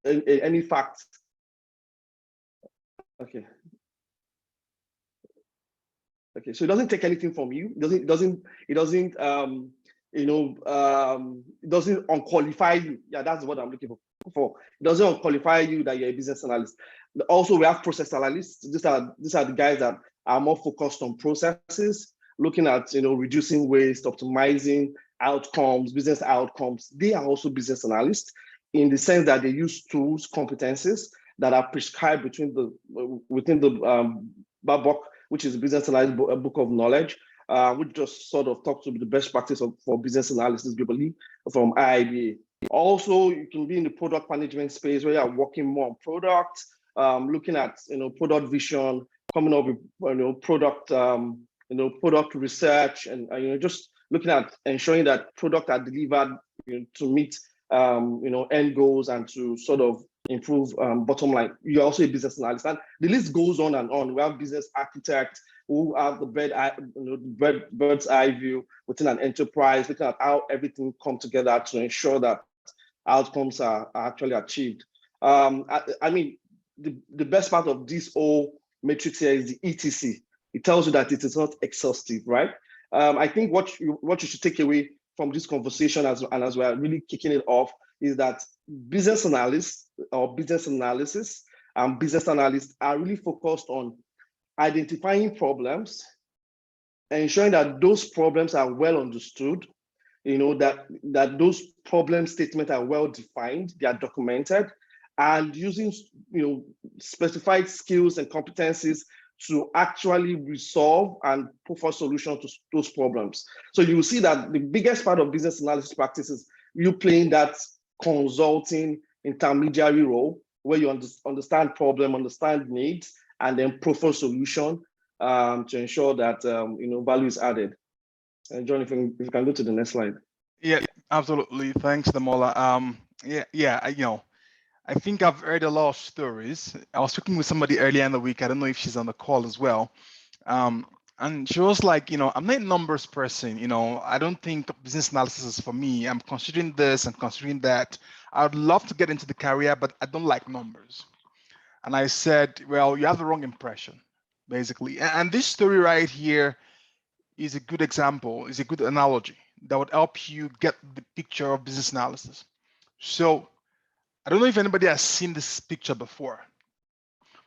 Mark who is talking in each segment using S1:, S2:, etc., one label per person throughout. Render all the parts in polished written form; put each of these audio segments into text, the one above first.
S1: any facts. Okay. Okay, so it doesn't take anything from you. It doesn't unqualify you. Yeah, that's what I'm looking for. It doesn't unqualify you that you're a business analyst. Also, we have process analysts. These are the guys that are more focused on processes, looking at reducing waste, optimizing outcomes, business outcomes. They are also business analysts in the sense that they use tools, competencies that are prescribed within the BABOK, which is a business analysis book of knowledge, which just sort of talks about the best practice for business analysis globally from IIBA. Also, you can be in the product management space where you're working more on product, looking at product vision, coming up with product product research, and just looking at ensuring that product are delivered to meet end goals and to sort of improve bottom line. You're also a business analyst, and the list goes on and on. We have business architects who have the bird's eye view within an enterprise, looking at how everything comes together to ensure that outcomes are actually achieved. I mean, the best part of this whole matrix here is the ETC. It tells you that it is not exhaustive, right? I think what you should take away from this conversation as we're really kicking it off is that business analysts or business analysis and business analysts are really focused on identifying problems, ensuring that those problems are well understood, that those problem statements are well defined, they are documented, and using specified skills and competencies to actually resolve and put forth solutions to those problems. So you will see that the biggest part of business analysis practice is you playing that consulting intermediary role where you understand problem, understand needs, and then propose solution to ensure that value is added. And John, if you can go to the next slide.
S2: Yeah, absolutely. Thanks, Damola. I think I've heard a lot of stories. I was talking with somebody earlier in the week. I don't know if she's on the call as well. And she was like, I'm not a numbers person. I don't think business analysis is for me. I'm considering this and considering that. I'd love to get into the career, but I don't like numbers. And I said, well, you have the wrong impression, basically. And this story right here is a good example, is a good analogy that would help you get the picture of business analysis. So I don't know if anybody has seen this picture before,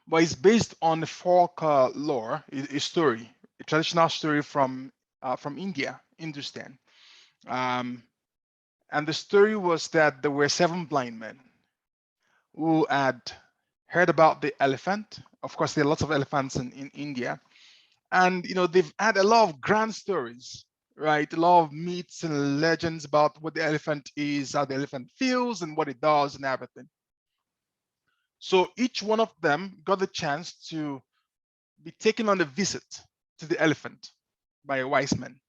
S2: but it's based on the folk lore, a story, a traditional story from India, Hindustan. And the story was that there were 7 blind men who had heard about the elephant. Of course, there are lots of elephants in India. And they've had a lot of grand stories, right? A lot of myths and legends about what the elephant is, how the elephant feels, and what it does, and everything. So each one of them got the chance to be taken on a visit to the elephant by a wise man.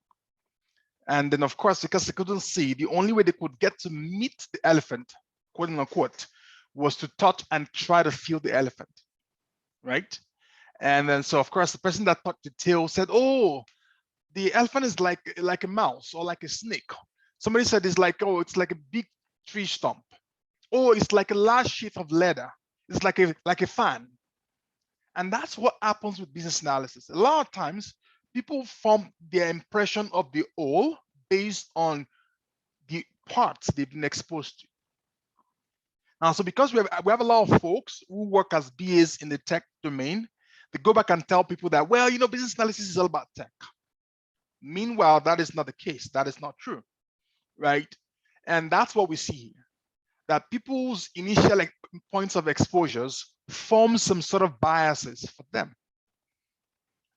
S2: And then, of course, because they couldn't see, the only way they could get to meet the elephant, quote unquote, was to touch and try to feel the elephant, right? And then, so of course, the person that touched the tail said, "Oh, the elephant is like a mouse or like a snake." Somebody said it's like a big tree stump. Oh, it's like a large sheet of leather. It's like a fan. And that's what happens with business analysis. A lot of times, people form their impression of the whole based on the parts they've been exposed to. Now, so because we have a lot of folks who work as BAs in the tech domain, they go back and tell people that, well, business analysis is all about tech. Meanwhile, that is not the case. That is not true, right? And that's what we see here, that people's initial points of exposures form some sort of biases for them.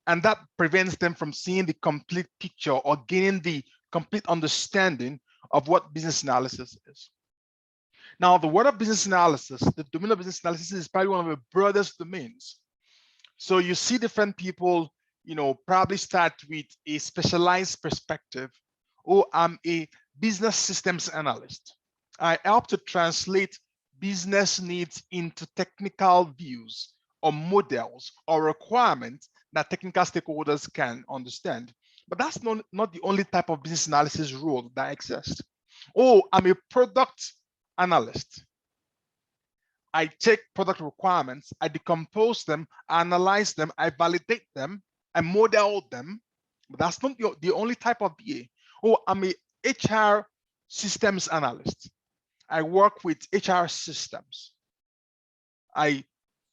S2: And that prevents them from seeing the complete picture or gaining the complete understanding of what business analysis is. Now, the word of business analysis, the domain of business analysis is probably one of the broadest domains. So you see different people, probably start with a specialized perspective. Oh, I'm a business systems analyst. I help to translate business needs into technical views or models or requirements that technical stakeholders can understand. But that's not the only type of business analysis role that exists. Oh, I'm a product analyst. I take product requirements, I decompose them, I analyze them, I validate them, I model them. But that's not the only type of BA. Oh, I'm a HR systems analyst. I work with HR systems. I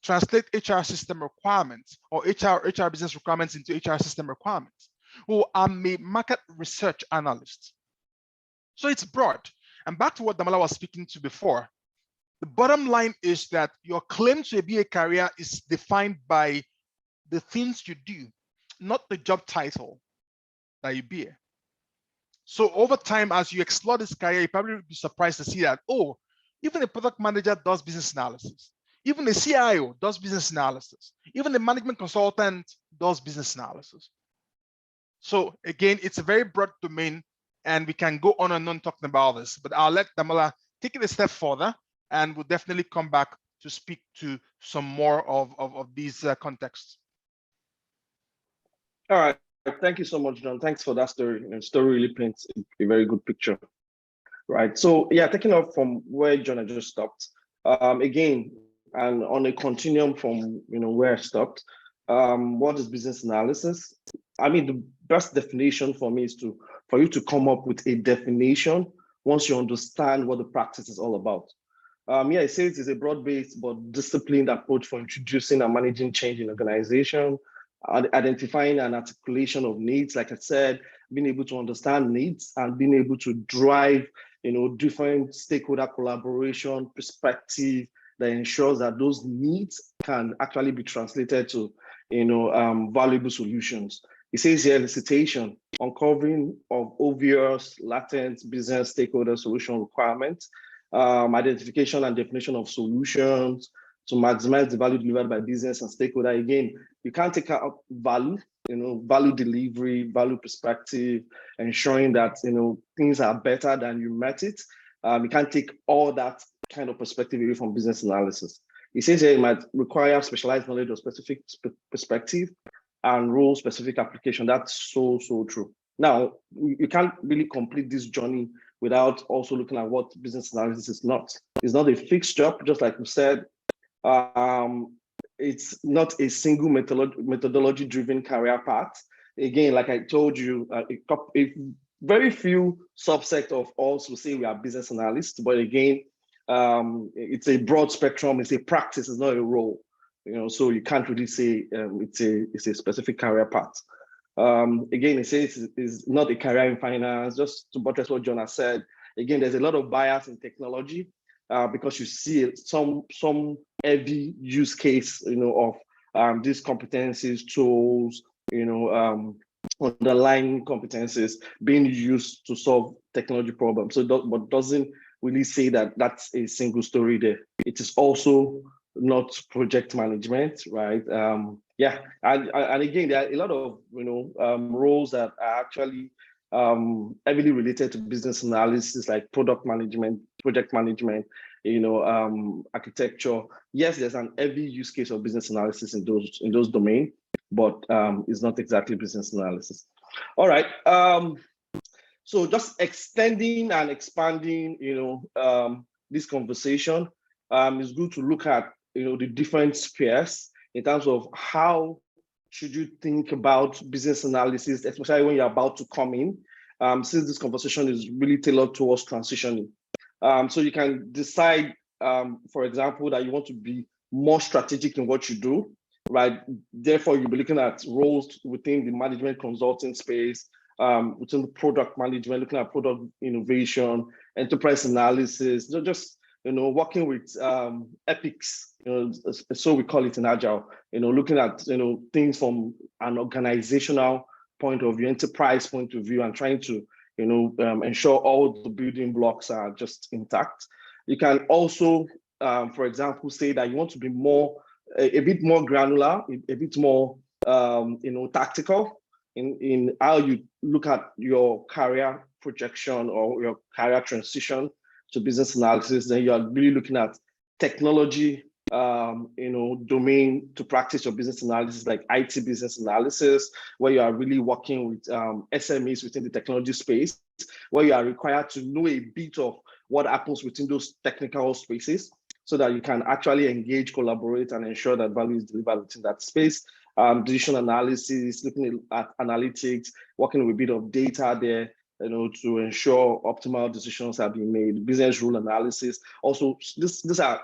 S2: translate HR system requirements or HR business requirements into HR system requirements. Oh, I'm a market research analyst. So it's broad. And back to what Damola was speaking to before, the bottom line is that your claim to a BA career is defined by the things you do, not the job title that you bear. So over time, as you explore this career, you probably will be surprised to see that, oh, even a product manager does business analysis. Even a CIO does business analysis. Even a management consultant does business analysis. So again, it's a very broad domain, and we can go on and on talking about this, but I'll let Damola take it a step further, and we'll definitely come back to speak to some more of these contexts.
S1: All right. Thank you so much, John. Thanks for that story. The story really paints a very good picture. Right. So yeah, taking off from where John had just stopped, again, and on a continuum from where I stopped, what is business analysis? I mean, the best definition for me is for you to come up with a definition once you understand what the practice is all about. Yeah, it says it's a broad-based but disciplined approach for introducing and managing change in organization, identifying and articulation of needs. Like I said, being able to understand needs and being able to drive, different stakeholder collaboration perspective that ensures that those needs can actually be translated to, valuable solutions. It says here, elicitation, uncovering of obvious latent business stakeholder solution requirements, identification and definition of solutions to maximize the value delivered by business and stakeholder. Again, you can't take out value, value delivery, value perspective, ensuring that, things are better than you met it. You can't take all that kind of perspective away from business analysis. It says here it might require specialized knowledge of specific perspective and role-specific application. That's so true. Now, you can't really complete this journey without also looking at what business analysis is not. It's not a fixed job, just like we said. It's not a single methodology-driven career path. Again, like I told you, a very few subset of us will say we are business analysts, but again, it's a broad spectrum. It's a practice. It's not a role. So you can't really say it's a specific career path. Again, it says it's not a career in finance. Just to buttress what John has said, again, there's a lot of bias in technology because you see some heavy use case, of these competencies, tools, underlying competencies being used to solve technology problems. So, but doesn't really say that that's a single story there. It is also not project management, right? Yeah, and again, there are a lot of roles that are actually heavily related to business analysis, like product management, project management, architecture. Yes, there's an heavy use case of business analysis in those domains, but it's not exactly business analysis. All right. So just extending and expanding, this conversation, it's good to look at, the different spheres in terms of how should you think about business analysis, especially when you're about to come in, since this conversation is really tailored towards transitioning. So you can decide, for example, that you want to be more strategic in what you do, right? Therefore, you'll be looking at roles within the management consulting space, within the product management, looking at product innovation, enterprise analysis, just working with epics, so we call it in Agile, looking at things from an organizational point of view, enterprise point of view, and trying to ensure all the building blocks are just intact. You can also, for example, say that you want to be a bit more granular, a bit more tactical in how you look at your career projection or your career transition to business analysis. Then you are really looking at technology, domain to practice your business analysis, like IT business analysis, where you are really working with SMEs within the technology space, where you are required to know a bit of what happens within those technical spaces. so that you can actually engage, collaborate, and ensure that value is delivered within that space. Decision analysis, looking at analytics, working with a bit of data there, to ensure optimal decisions are being made. Business rule analysis. Also, these are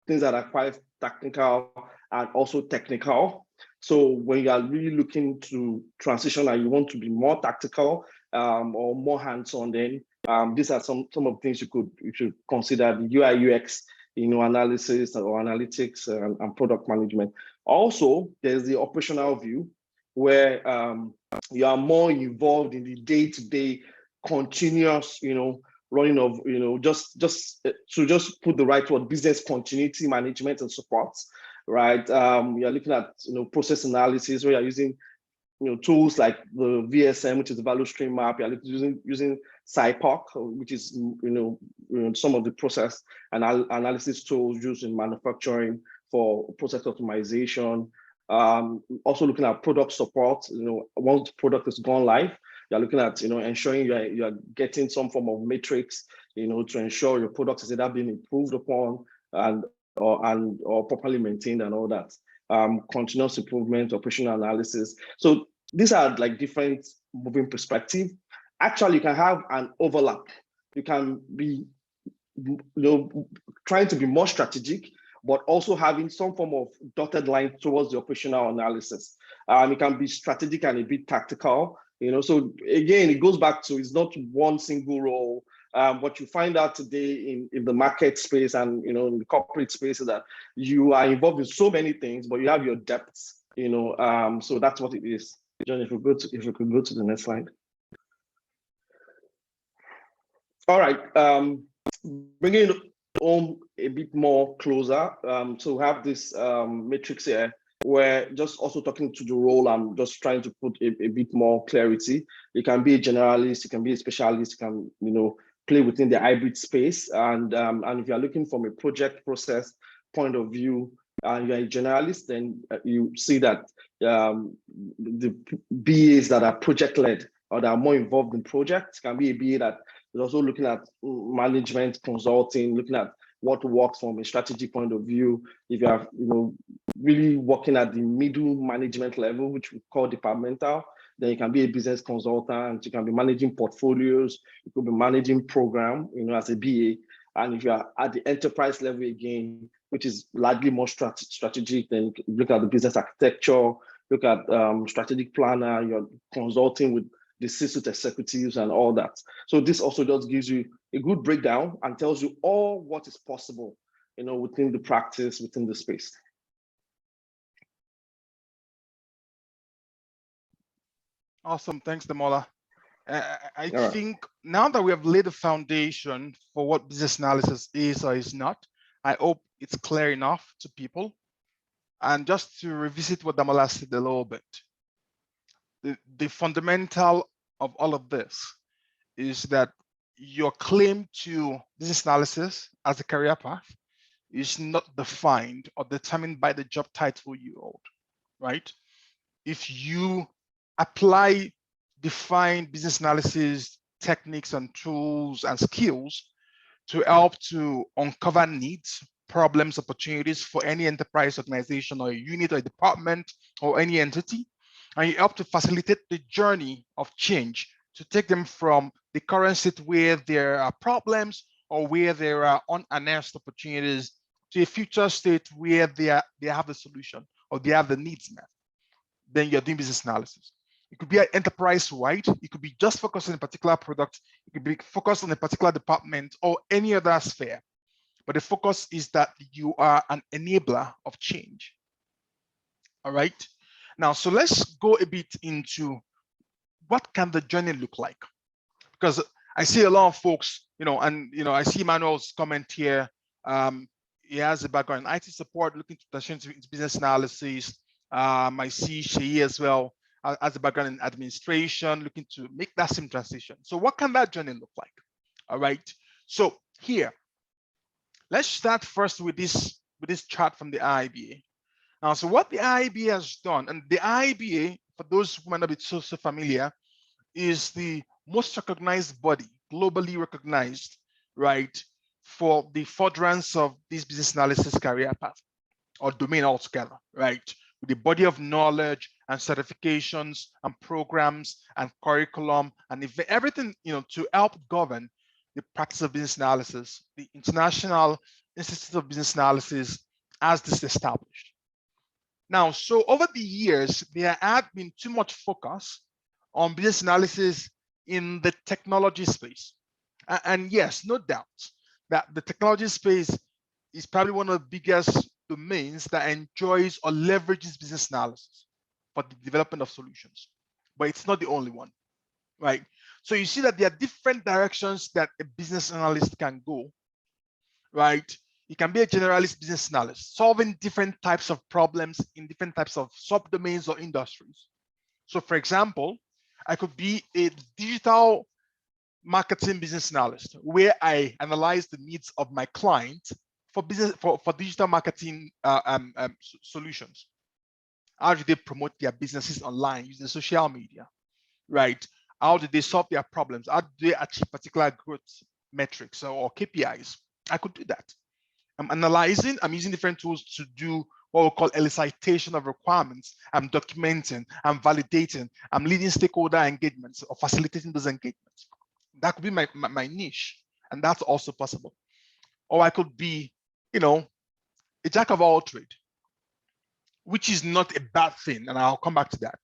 S1: things that are quite technical and also technical. So when you are really looking to transition and you want to be more tactical or more hands-on, then these are some of the things you should consider: the UI UX, analysis or analytics and product management. Also, there's the operational view, where you are more involved in the day-to-day continuous, running of, just put the right word, business continuity management and support, right? You're looking at, process analysis, where you're using, tools like the VSM, which is the value stream map. You're using SciPoc, which is, some of the process analysis tools used in manufacturing for process optimization. Also looking at product support, once the product has gone live, you're looking at, ensuring you're getting some form of metrics, to ensure your product is either being improved upon or properly maintained and all that. Continuous improvement, operational analysis. So these are like different moving perspective. Actually, you can have an overlap. You can be, trying to be more strategic, but also having some form of dotted line towards the operational analysis. It can be strategic and a bit tactical. So again, it goes back to, it's not one single role. What you find out today in the market space and in the corporate space is that you are involved in so many things, but you have your depths. So that's what it is. John, if we could go to the next slide. All right, bringing it home a bit more closer. So we have this matrix here, where just also talking to the role, I'm just trying to put a bit more clarity. You can be a generalist, you can be a specialist, you can play within the hybrid space, and if you're looking from a project process point of view, and you're a generalist, then you see that the BAs that are project led or that are more involved in projects can be a BA that is also looking at management consulting, looking at what works from a strategy point of view. If you are really working at the middle management level, which we call departmental, then you can be a business consultant, you can be managing portfolios, you could be managing program, as a BA. And if you are at the enterprise level again, which is largely more strategic, then look at the business architecture, look at strategic planner, you're consulting with the C-suite executives and all that. So this also just gives you a good breakdown and tells you all what is possible, within the practice, within the space.
S2: Awesome, thanks, Damola. I think now that we have laid the foundation for what business analysis is or is not, I hope it's clear enough to people. And just to revisit what Damola said a little bit, the fundamental of all of this is that your claim to business analysis as a career path is not defined or determined by the job title you hold, right? If you apply defined business analysis techniques and tools and skills to help to uncover needs, problems, opportunities for any enterprise, organization, or unit or department or any entity, and you help to facilitate the journey of change to take them from the current state where there are problems or where there are unanswered opportunities to a future state where they have the solution or they have the needs met, then you're doing business analysis. It could be an enterprise-wide, it could be just focused on a particular product, it could be focused on a particular department or any other sphere. But the focus is that you are an enabler of change. All right. Now, so let's go a bit into what can the journey look like? Because I see a lot of folks, I see Manuel's comment here. He has a background in IT support, looking to transition into business analysis. I see Shei as well, as a background in administration, looking to make that same transition. So what can that journey look like? All right. So here, let's start first with this chart from the IIBA. Now, so what the IIBA has done, and the IIBA, for those who might not be so familiar, is the most recognized body, globally recognized, right, for the furtherance of this business analysis career path or domain altogether, right? With the body of knowledge and certifications and programs and curriculum and everything, to help govern the practice of business analysis. The International Institute of Business Analysis has this established. Now, so over the years, there had been too much focus on business analysis in the technology space. And yes, no doubt that the technology space is probably one of the biggest domains that enjoys or leverages business analysis for the development of solutions, but it's not the only one, right? So you see that there are different directions that a business analyst can go, right? You can be a generalist business analyst, solving different types of problems in different types of subdomains or industries. So for example, I could be a digital marketing business analyst where I analyze the needs of my client for digital marketing solutions. How do they promote their businesses online using social media, right? How do they solve their problems? How do they achieve particular growth metrics or KPIs? I could do that. I'm using different tools to do what we call elicitation of requirements. I'm documenting, I'm validating, I'm leading stakeholder engagements or facilitating those engagements. That could be my niche, and that's also possible. Or I could be, a jack of all trade, which is not a bad thing, and I'll come back to that.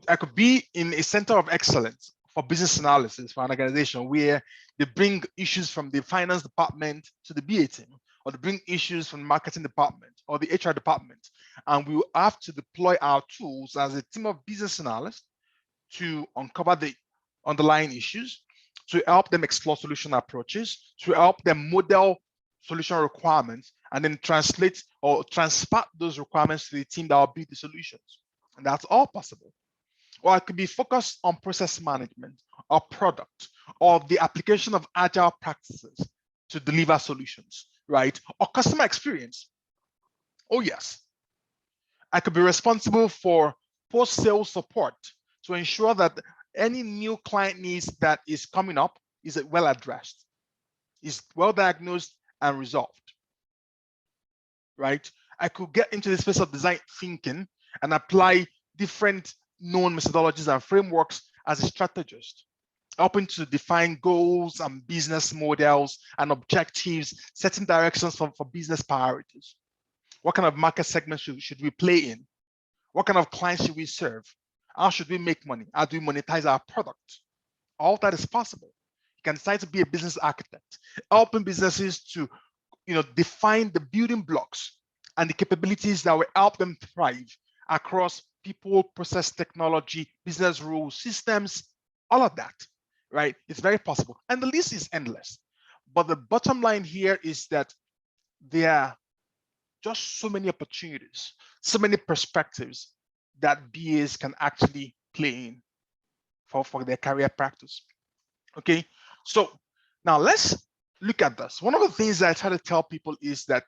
S2: I could be in a center of excellence for business analysis for an organization where they bring issues from the finance department to the BA team, or they bring issues from the marketing department or the HR department, and we will have to deploy our tools as a team of business analysts to uncover the underlying issues, to help them explore solution approaches, to help them model solution requirements, and then translate or transfer those requirements to the team that will build the solutions. And that's all possible. Or I could be focused on process management or product or the application of agile practices to deliver solutions, right? Or customer experience. Oh, yes. I could be responsible for post-sales support to ensure that any new client needs that is coming up is well addressed, is well diagnosed and resolved, right? I could get into the space of design thinking and apply different known methodologies and frameworks as a strategist, helping to define goals and business models and objectives, setting directions for business priorities. What kind of market segments should we play in? What kind of clients should we serve? How should we make money? How do we monetize our product? All that is possible. You can decide to be a business architect, helping businesses to define the building blocks and the capabilities that will help them thrive across people, process, technology, business rules, systems, all of that, right? It's very possible. And the list is endless. But the bottom line here is that there are just so many opportunities, so many perspectives that BAs can actually play in for their career practice. Okay, so now let's look at this. One of the things that I try to tell people is that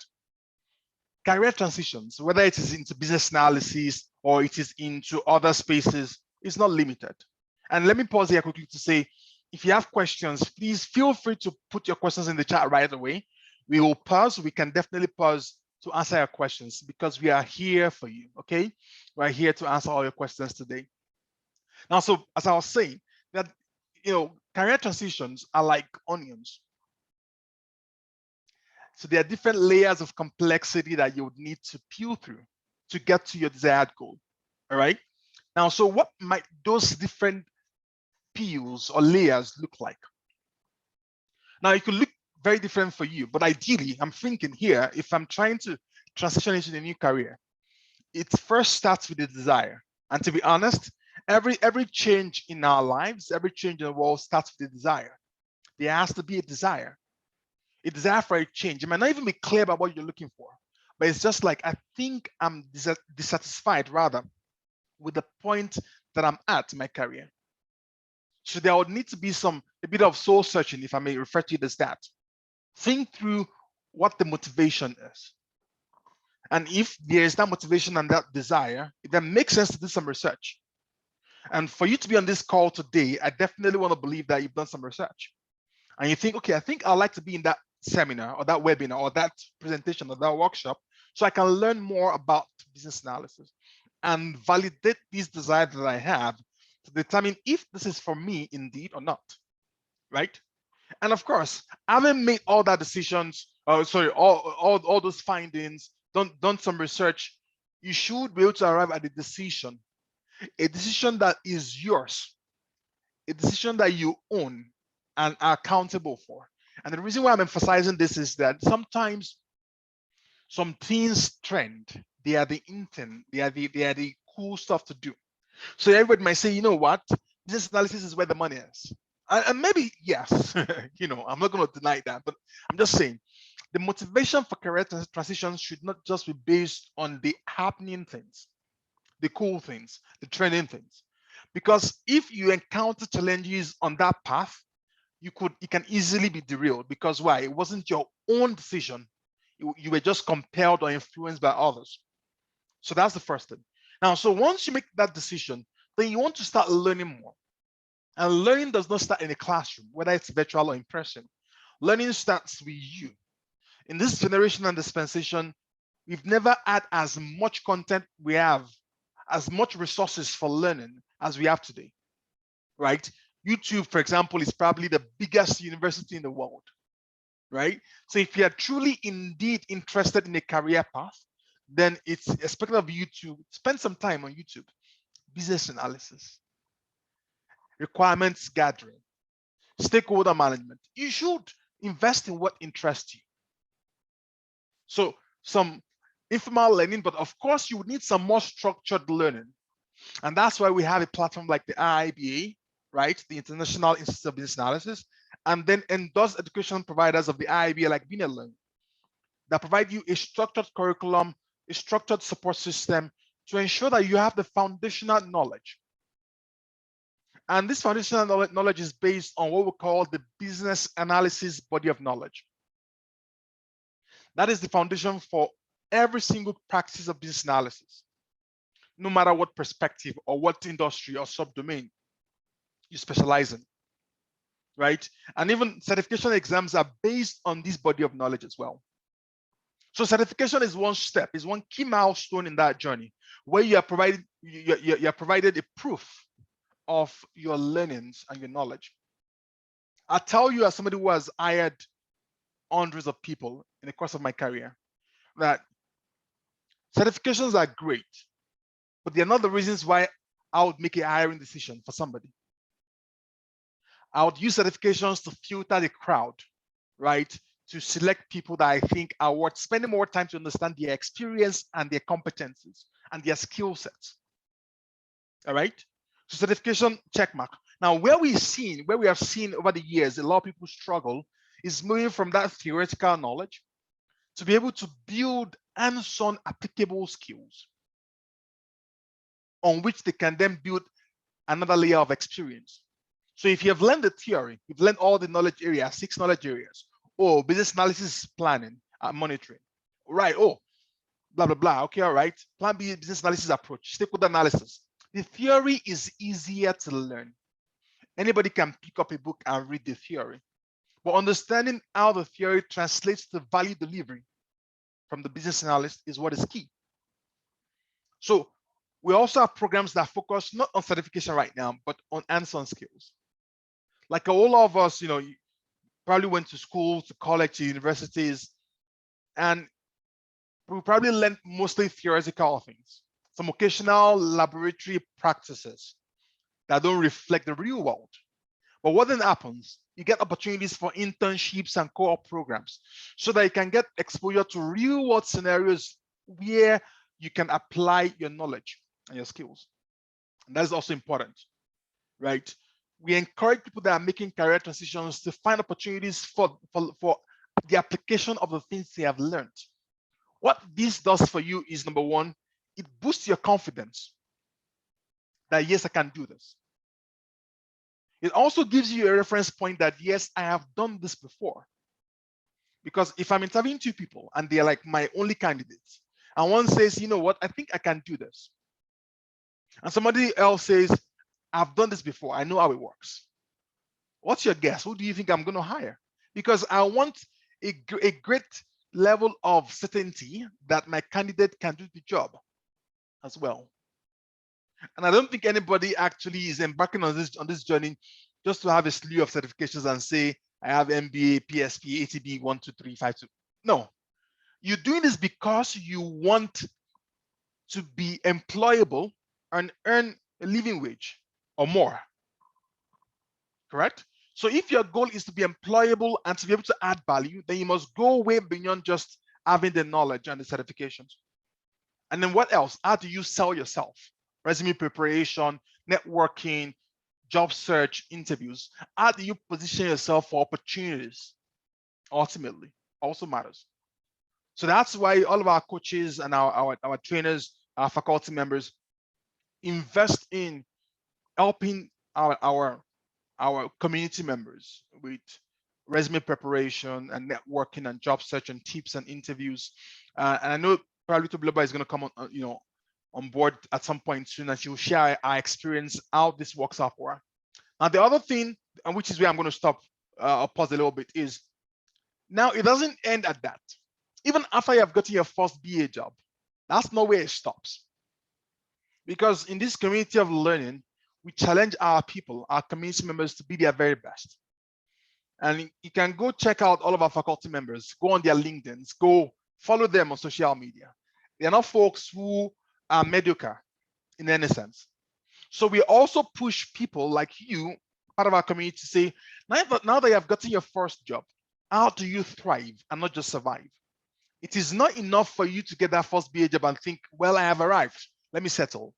S2: career transitions, whether it is into business analysis or it is into other spaces, is not limited. And let me pause here quickly to say, if you have questions, please feel free to put your questions in the chat right away. We will pause. We can definitely pause to answer your questions because we are here for you, okay? We're here to answer all your questions today. Now, so as I was saying, that career transitions are like onions. So there are different layers of complexity that you would need to peel through to get to your desired goal, all right? Now, so what might those different peels or layers look like? Now, it could look very different for you, but ideally, I'm thinking here, if I'm trying to transition into a new career, it first starts with the desire. And to be honest, every change in our lives, every change in the world starts with a desire. There has to be a desire for a change. It might not even be clear about what you're looking for, but it's just like, I think I'm dissatisfied rather with the point that I'm at in my career. So there would need to be a bit of soul searching, if I may refer to it as that. Think through what the motivation is. And if there is that motivation and that desire, it then makes sense to do some research. And for you to be on this call today, I definitely want to believe that you've done some research. And you think, okay, I think I'd like to be in that seminar or that webinar or that presentation or that workshop so I can learn more about business analysis and validate these desires that I have to determine if this is for me indeed or not, right? And of course, having made all that decisions, all those findings, done some research, you should be able to arrive at a decision that is yours, a decision that you own and are accountable for. And the reason why I'm emphasizing this is that sometimes some things trend. They are the intent. They are the cool stuff to do. So everybody might say, you know what, business analysis is where the money is. And maybe yes, I'm not going to deny that, but I'm just saying the motivation for career transitions should not just be based on the happening things, the cool things, the trending things. Because if you encounter challenges on that path, it can easily be derailed. Because why? It wasn't your own decision. You were just compelled or influenced by others. So that's the first thing. Now, so once you make that decision, then you want to start learning more. And learning does not start in a classroom, whether it's virtual or in person. Learning starts with you. In this generation and dispensation, we've never had as much content we have, as much resources for learning as we have today, right? YouTube, for example, is probably the biggest university in the world, right? So if you're truly indeed interested in a career path, then it's expected of you to spend some time on YouTube. Business analysis, requirements gathering, stakeholder management. You should invest in what interests you. So some informal learning, but of course you would need some more structured learning. And that's why we have a platform like the IIBA, right? The International Institute of Business Analysis, and then endorsed education providers of the IIBA like Learn that provide you a structured curriculum, a structured support system to ensure that you have the foundational knowledge. And this foundational knowledge is based on what we call the business analysis body of knowledge. That is the foundation for every single practice of business analysis, no matter what perspective or what industry or subdomain you specialize in, right? And even certification exams are based on this body of knowledge as well. So certification is one step, is one key milestone in that journey where you are provided a proof of your learnings and your knowledge. I tell you, as somebody who has hired hundreds of people in the course of my career, that certifications are great, but they're not the reasons why I would make a hiring decision for somebody. I would use certifications to filter the crowd, right? To select people that I think are worth spending more time to understand their experience and their competencies and their skill sets. All right? So certification check mark. Now, where we have seen over the years, a lot of people struggle is moving from that theoretical knowledge to be able to build hands-on applicable skills on which they can then build another layer of experience. So if you have learned the theory, you've learned all the knowledge areas, 6 knowledge areas. Oh, business analysis, planning, monitoring. Right. Oh, blah, blah, blah. Okay, all right. Plan B, business analysis approach, stakeholder analysis. The theory is easier to learn. Anybody can pick up a book and read the theory. But understanding how the theory translates to value delivery from the business analyst is what is key. So we also have programs that focus not on certification right now, but on hands-on skills. Like all of us, probably went to school, to college, to universities, and we probably learned mostly theoretical things, some occasional laboratory practices that don't reflect the real world. But what then happens? You get opportunities for internships and co-op programs so that you can get exposure to real world scenarios where you can apply your knowledge and your skills. And that is also important, right? We encourage people that are making career transitions to find opportunities for the application of the things they have learned. What this does for you is, number one, it boosts your confidence that, yes, I can do this. It also gives you a reference point that, yes, I have done this before. Because if I'm interviewing 2 people and they're like my only candidates, and one says, you know what, I think I can do this. And somebody else says, I've done this before, I know how it works. What's your guess? Who do you think I'm going to hire? Because I want a great level of certainty that my candidate can do the job as well. And I don't think anybody actually is embarking on this journey just to have a slew of certifications and say, I have MBA, PSP, ATB 1, 2, 3, 5, 2. No, you're doing this because you want to be employable and earn a living wage or more. Correct? So if your goal is to be employable and to be able to add value, then you must go way beyond just having the knowledge and the certifications. And then what else? How do you sell yourself? Resume preparation, networking, job search, interviews. How do you position yourself for opportunities? Ultimately, also matters. So that's why all of our coaches and our trainers, our faculty members invest in helping our community members with resume preparation and networking and job search and tips and interviews. And I know probably Tobiloba is going to come on, on board at some point soon, and she will share our experience how this works out for her. Now, the other thing, and which is where I'm going to stop or pause a little bit, is now it doesn't end at that. Even after you have gotten your first BA job, that's not where it stops. Because in this community of learning, we challenge our people, our community members, to be their very best. And you can go check out all of our faculty members, go on their LinkedIn's, go follow them on social media. They're not folks who are mediocre in any sense. So we also push people like you, part of our community, to say, now that you have gotten your first job, how do you thrive and not just survive? It is not enough for you to get that first BA job and think, well, I have arrived, let me settle.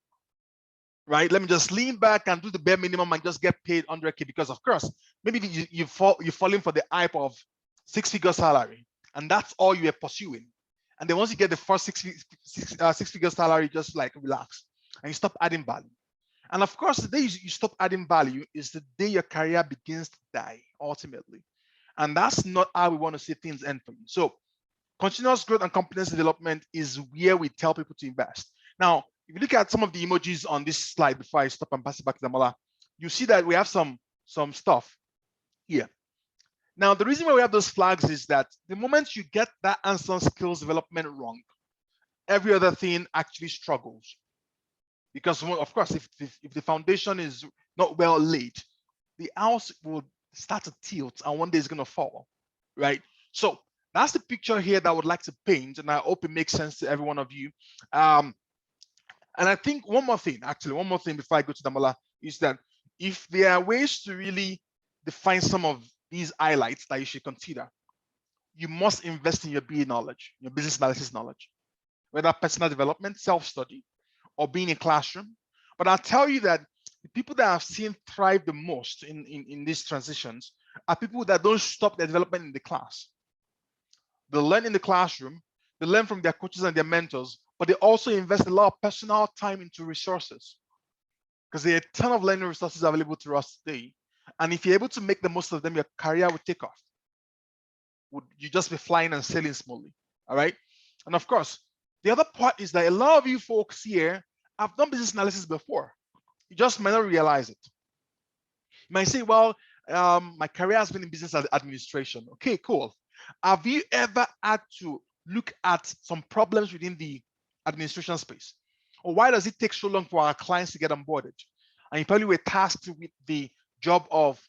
S2: Right? Let me just lean back and do the bare minimum and just get paid 100K, because of course, maybe you're falling for the hype of 6-figure salary, and that's all you are pursuing. And then once you get the first six-figure salary, just like relax and you stop adding value. And of course, the day you stop adding value is the day your career begins to die ultimately. And that's not how we want to see things end for you. So continuous growth and competence development is where we tell people to invest. Now, if you look at some of the emojis on this slide before I stop and pass it back to Damola, you see that we have some stuff here. Now, the reason why we have those flags is that the moment you get that hands-on skills development wrong, every other thing actually struggles. Because of course, if the foundation is not well laid, the house will start to tilt and one day it's going to fall, right? So that's the picture here that I would like to paint, and I hope it makes sense to every one of you. And I think one more thing before I go to Damola, is that if there are ways to really define some of these highlights that you should consider, you must invest in your BA knowledge, your business analysis knowledge, whether personal development, self-study, or being in classroom. But I'll tell you that the people that I've seen thrive the most in these transitions are people that don't stop their development in the class. They learn in the classroom, they learn from their coaches and their mentors, but they also invest a lot of personal time into resources, because there are a ton of learning resources available to us today. And if you're able to make the most of them, your career will take off. Would you just be flying and sailing smoothly? All right. And of course, the other part is that a lot of you folks here have done business analysis before. You just might not realize it. You might say, well, my career has been in business administration. Okay, cool. Have you ever had to look at some problems within the administration space? Or why does it take so long for our clients to get onboarded? And you probably were tasked with the job of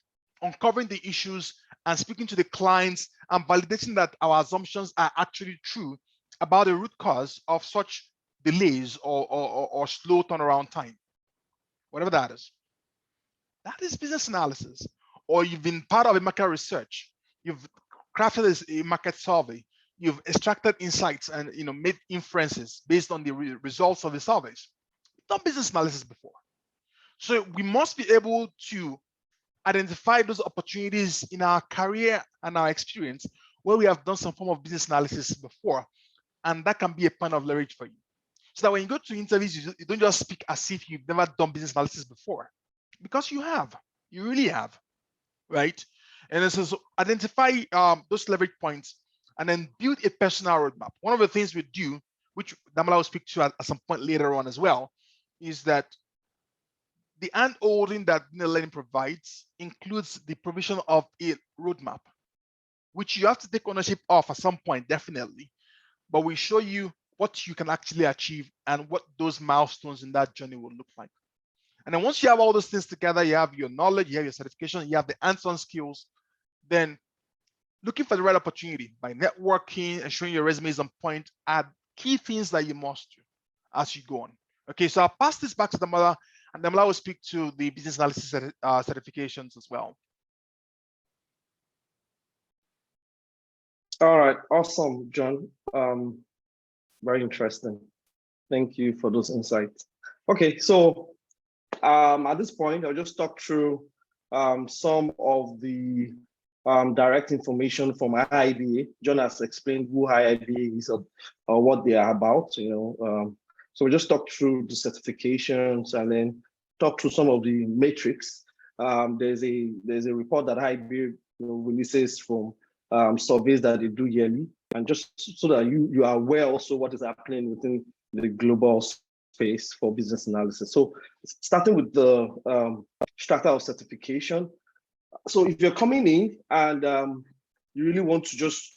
S2: uncovering the issues and speaking to the clients and validating that our assumptions are actually true about the root cause of such delays or slow turnaround time, whatever that is. That is business analysis. Or you've been part of a market research. You've crafted a market survey. You've extracted insights and made inferences based on the results of the surveys. You've done business analysis before. So we must be able to identify those opportunities in our career and our experience where we have done some form of business analysis before. And that can be a point of leverage for you. So that when you go to interviews, you don't just speak as if you've never done business analysis before, because you have, you really have, right? And so identify those leverage points and then build a personal roadmap. One of the things we do, which Damola will speak to at some point later on as well, is that the hand-holding that learning provides includes the provision of a roadmap. which you have to take ownership of at some point, definitely. But we show you what you can actually achieve and what those milestones in that journey will look like. And then once you have all those things together, you have your knowledge, you have your certification, you have the hands-on skills, then looking for the right opportunity by networking, ensuring your resume is on point are key things that you must do as you go on. Okay, so I'll pass this back to Damola, and Damola will speak to the business analysis certifications as well.
S1: All right, awesome, John. Very interesting. Thank you for those insights. Okay, so at this point, I'll just talk through some of the direct information from IIBA. John has explained who IIBA is or what they are about. So we'll just talk through the certifications and then talk through some of the metrics. There's a report that IIBA releases from surveys that they do yearly, and just so that you are aware also what is happening within the global space for business analysis. So starting with the strata of certification. So if you're coming in and you really want to just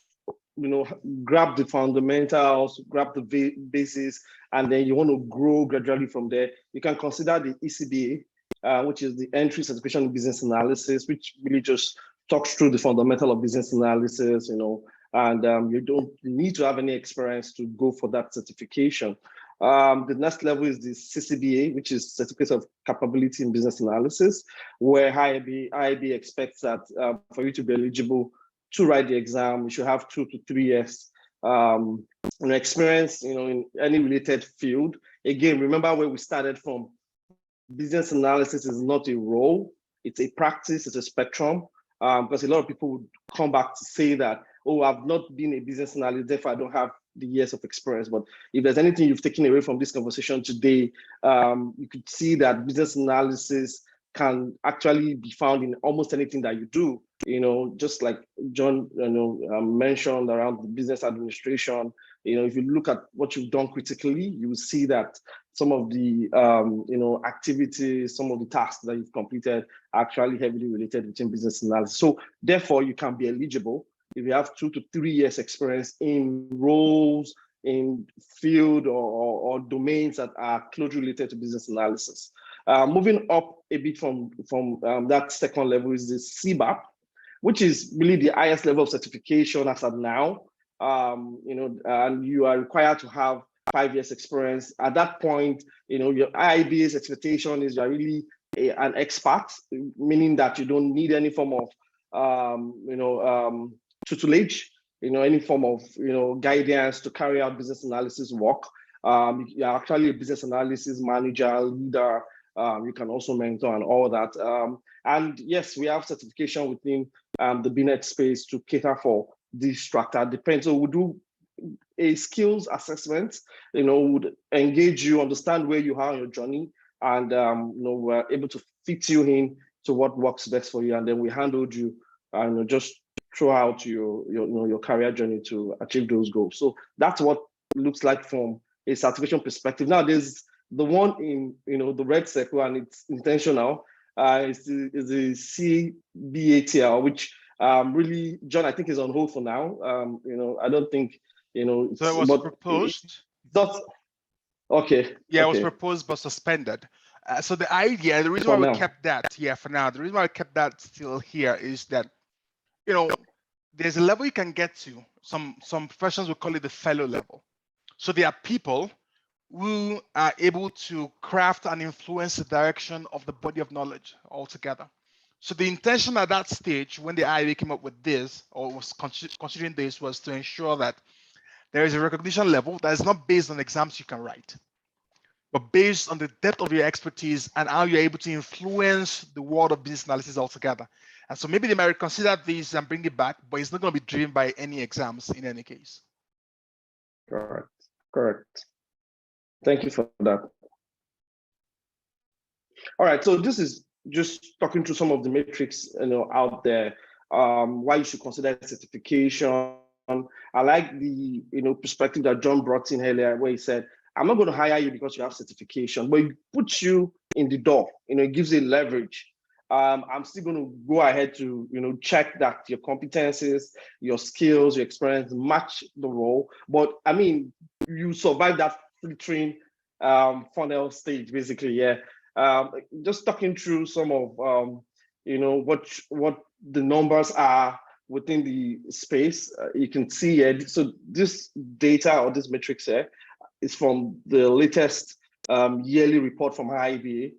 S1: grab the fundamentals, grab the basis, and then you want to grow gradually from there, you can consider the ECBA, which is the entry certification in business analysis, which really just talks through the fundamental of business analysis, and you don't need to have any experience to go for that certification. The next level is the CCBA, which is Certificate of Capability in Business Analysis, where IIB expects that for you to be eligible to write the exam, you should have 2 to 3 years experience, in any related field. Again, remember where we started from. Business analysis is not a role; it's a practice, it's a spectrum. Because a lot of people would come back to say that, oh, I've not been a business analyst, therefore I don't have the years of experience. But if there's anything you've taken away from this conversation today, you could see that business analysis can actually be found in almost anything that you do. Just like John mentioned around the business administration. If you look at what you've done critically, you will see that some of the activities, some of the tasks that you've completed are actually heavily related within business analysis. So therefore, you can be eligible if you have 2 to 3 years experience in roles, in field or domains that are closely related to business analysis. Moving up a bit from that second level is the CBAP, which is really the highest level of certification as of now. And you are required to have 5 years experience. At that point, your IIBA's expectation is you're really an expert, meaning that you don't need any form of tutelage, any form of guidance to carry out business analysis work. You're actually a business analysis manager, leader. You can also mentor and all that. And yes, we have certification within the BNet space to cater for this strata. Depends. So we do a skills assessment. Would engage you, understand where you are on your journey, and we're able to fit you in to what works best for you, and then we handled you and just throughout your career journey to achieve those goals. So that's what it looks like from a certification perspective. Now there's the one in the red circle, and it's intentional. Is the CBATL, which really, John, I think is on hold for now. I don't think
S2: So it was proposed.
S1: That's okay.
S2: Yeah,
S1: okay.
S2: It was proposed but suspended. So the idea, the reason why we kept that, for now, the reason why I kept that still here is that there's a level you can get to. Some professions will call it the fellow level. So there are people who are able to craft and influence the direction of the body of knowledge altogether. So the intention at that stage, when the IIA came up with this, or was considering this, was to ensure that there is a recognition level that is not based on exams you can write, but based on the depth of your expertise and how you're able to influence the world of business analysis altogether. And so maybe they might reconsider this and bring it back, but it's not going to be driven by any exams in any case.
S1: Correct. Thank you for that. All right, so this is just talking through some of the metrics out there, why you should consider certification. I like the perspective that John brought in earlier, where he said, I'm not going to hire you because you have certification, but it puts you in the door. It gives you leverage. I'm still going to go ahead to, check that your competencies, your skills, your experience match the role. But I mean, you survive that filtering funnel stage, basically. Yeah. Just talking through some of, what the numbers are within the space. You can see here. So this data or this metrics here is from the latest yearly report from IBA.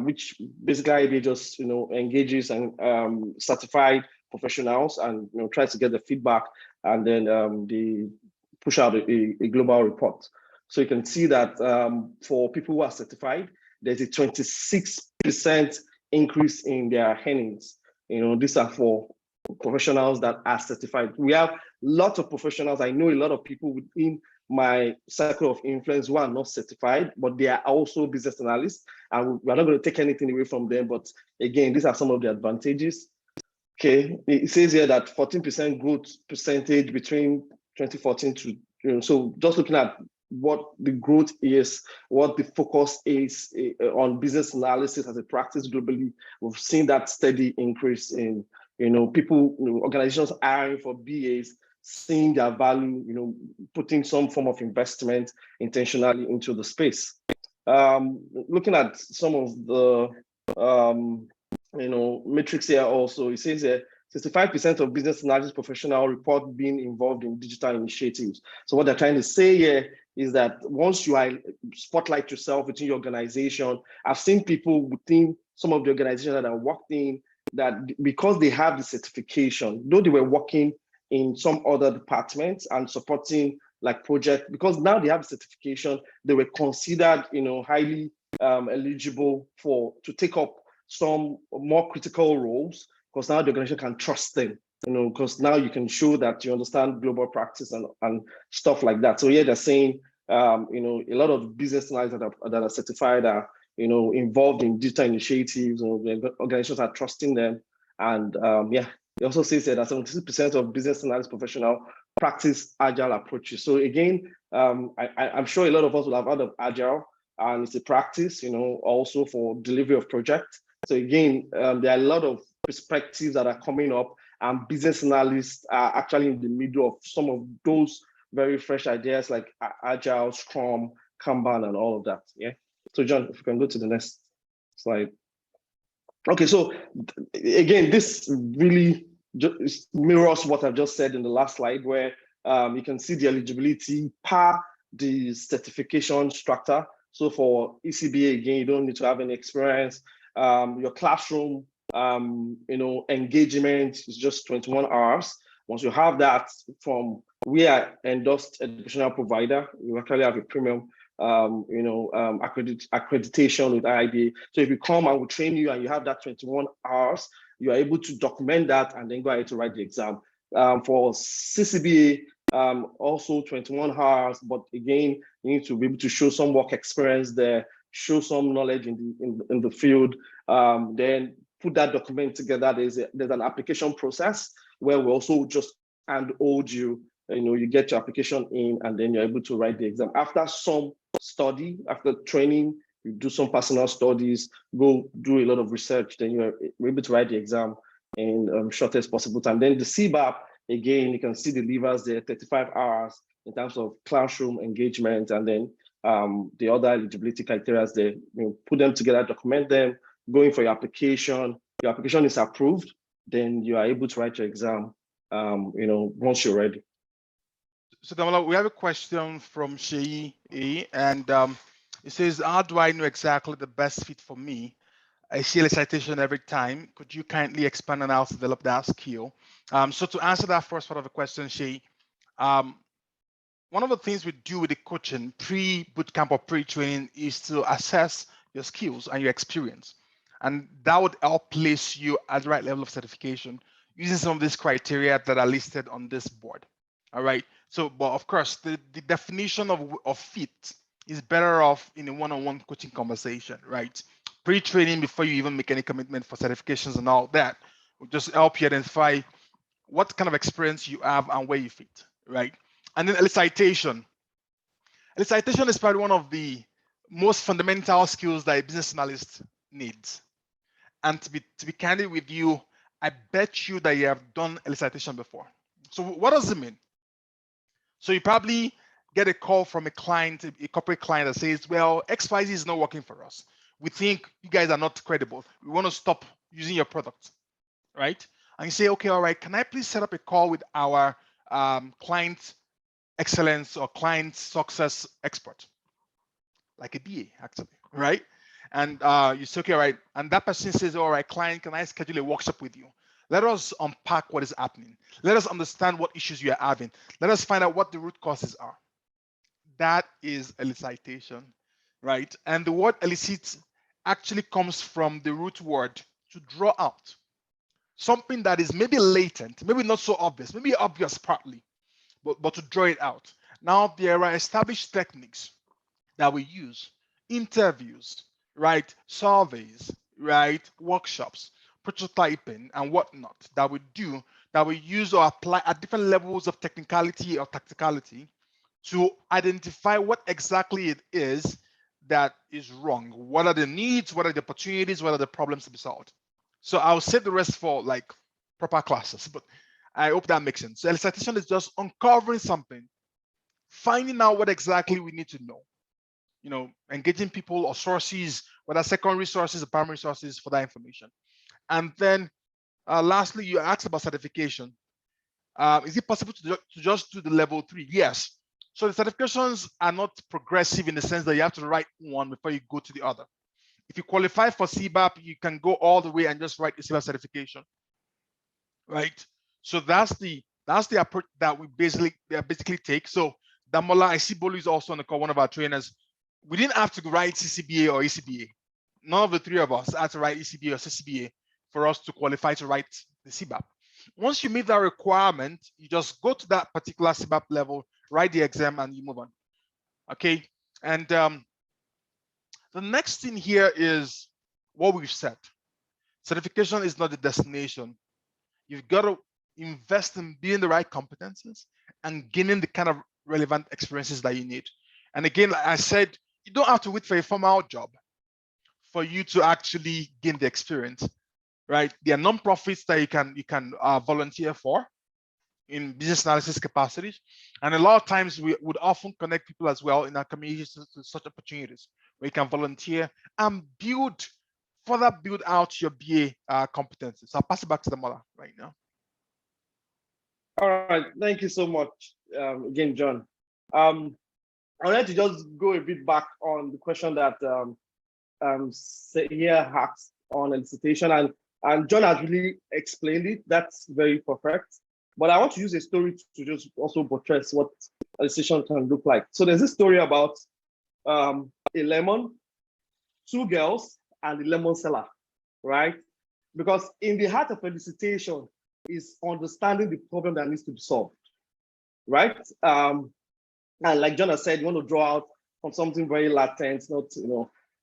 S1: Which basically IBA just engages and certified professionals and tries to get the feedback, and then they push out a global report. So you can see that for people who are certified, there's a 26% increase in their earnings. These are for professionals that are certified. We have lots of professionals. I know a lot of people within my circle of influence who are not certified, but they are also business analysts, and we're not going to take anything away from them. But again, these are some of the advantages. Okay, it says here that 14% growth percentage between 2014 to, so just looking at what the growth is, what the focus is on business analysis as a practice globally, we've seen that steady increase in, people, organizations hiring for BAs, seeing their value, putting some form of investment intentionally into the space. Looking at some of the, metrics here also, it says here, 65% of business analysis professional report being involved in digital initiatives. So what they're trying to say here is that once you are spotlight yourself within your organization, I've seen people within some of the organizations that I worked in that because they have the certification, though they were working in some other departments and supporting like projects, because now they have the certification, they were considered, highly eligible to take up some more critical roles, because now the organization can trust them, because now you can show that you understand global practice and stuff like that. So yeah, they're saying, a lot of business analysts that are certified are, involved in digital initiatives, the organizations are trusting them. And yeah, it also says that 76% of business analyst professional practice agile approaches. So again, I'm sure a lot of us will have heard of agile, and it's a practice, also for delivery of projects. So again, there are a lot of perspectives that are coming up, and business analysts are actually in the middle of some of those very fresh ideas like Agile, Scrum, Kanban, and all of that. Yeah. So John, if you can go to the next slide. Okay, so again, this really just mirrors what I've just said in the last slide, where you can see the eligibility per the certification structure. So for ECBA, again, you don't need to have any experience. Your classroom, engagement is just 21 hours. Once you have that from, we are endorsed educational provider. We actually have a premium, accreditation with IBA. So if you come and we train you and you have that 21 hours, you are able to document that and then go ahead to write the exam. For CCBA, also 21 hours, but again, you need to be able to show some work experience there, show some knowledge in the field, then put that document together. There's an application process where we also just handhold you, you get your application in, and then you're able to write the exam. After some study, after training, you do some personal studies, go do a lot of research, then you're able to write the exam in shortest possible time. Then the CBAP, again, you can see the levers there, 35 hours in terms of classroom engagement, and then the other eligibility criteria there, put them together, document them, going for your application is approved, then you are able to write your exam, once you're ready.
S2: So Damola, we have a question from Sheyi A, and it says, how do I know exactly the best fit for me? I see a citation every time. Could you kindly expand on how to develop that skill? So to answer that first part of the question, Sheyi, one of the things we do with the coaching pre-bootcamp or pre-training is to assess your skills and your experience. And that would help place you at the right level of certification using some of these criteria that are listed on this board. All right. So, but of course, the definition of fit is better off in a one-on-one coaching conversation, right? Pre-training, before you even make any commitment for certifications and all that, will just help you identify what kind of experience you have and where you fit, right? And then elicitation. Elicitation is probably one of the most fundamental skills that a business analyst needs. And to be candid with you, I bet you that you have done elicitation before. So what does it mean? So you probably get a call from a client, a corporate client that says, well, XYZ is not working for us. We think you guys are not credible. We want to stop using your product, right? And you say, okay, all right, can I please set up a call with our client excellence or client success expert, like a BA actually, right? And you say, okay, all right. And that person says, all right, client, can I schedule a workshop with you? Let us unpack what is happening. Let us understand what issues you are having. Let us find out what the root causes are. That is elicitation, right? And the word elicit actually comes from the root word to draw out. Something that is maybe latent, maybe not so obvious, maybe obvious partly, but to draw it out. Now, there are established techniques that we use, interviews, right? Surveys, right? Workshops, prototyping, and whatnot that we do, that we use or apply at different levels of technicality or tacticality to identify what exactly it is that is wrong. What are the needs? What are the opportunities? What are the problems to be solved? So I'll save the rest for like proper classes, but I hope that makes sense. So elicitation is just uncovering something, finding out what exactly we need to know, engaging people or sources, whether secondary sources or primary sources for that information. And then lastly, you asked about certification. Is it possible to just do the level 3? Yes. So the certifications are not progressive in the sense that you have to write one before you go to the other. If you qualify for CBAP, you can go all the way and just write the CBAP certification, right? So that's the approach that we basically take. So Damola, I see Bolu is also on the call, one of our trainers. We didn't have to write CCBA or ECBA. None of the three of us had to write ECBA or CCBA for us to qualify to write the CBAP. Once you meet that requirement, you just go to that particular CBAP level, write the exam, and you move on. Okay. And the next thing here is what we've said. Certification is not the destination. You've got to invest in building the right competencies and gaining the kind of relevant experiences that you need. And again, like I said, you don't have to wait for a formal job for you to actually gain the experience, right? There are non-profits that you can volunteer for in business analysis capacities. And a lot of times we would often connect people as well in our communities to such opportunities where you can volunteer and further build out your BA competencies. So I'll pass it back to the mother right now.
S1: All right, thank you so much again, John. I wanted to just go a bit back on the question that here asked on elicitation, and John has really explained it. That's very perfect. But I want to use a story to just also buttress what elicitation can look like. So there's this story about a lemon, 2 girls, and the lemon seller, right? Because in the heart of elicitation is understanding the problem that needs to be solved, right? And like John has said, you want to draw out from something very latent,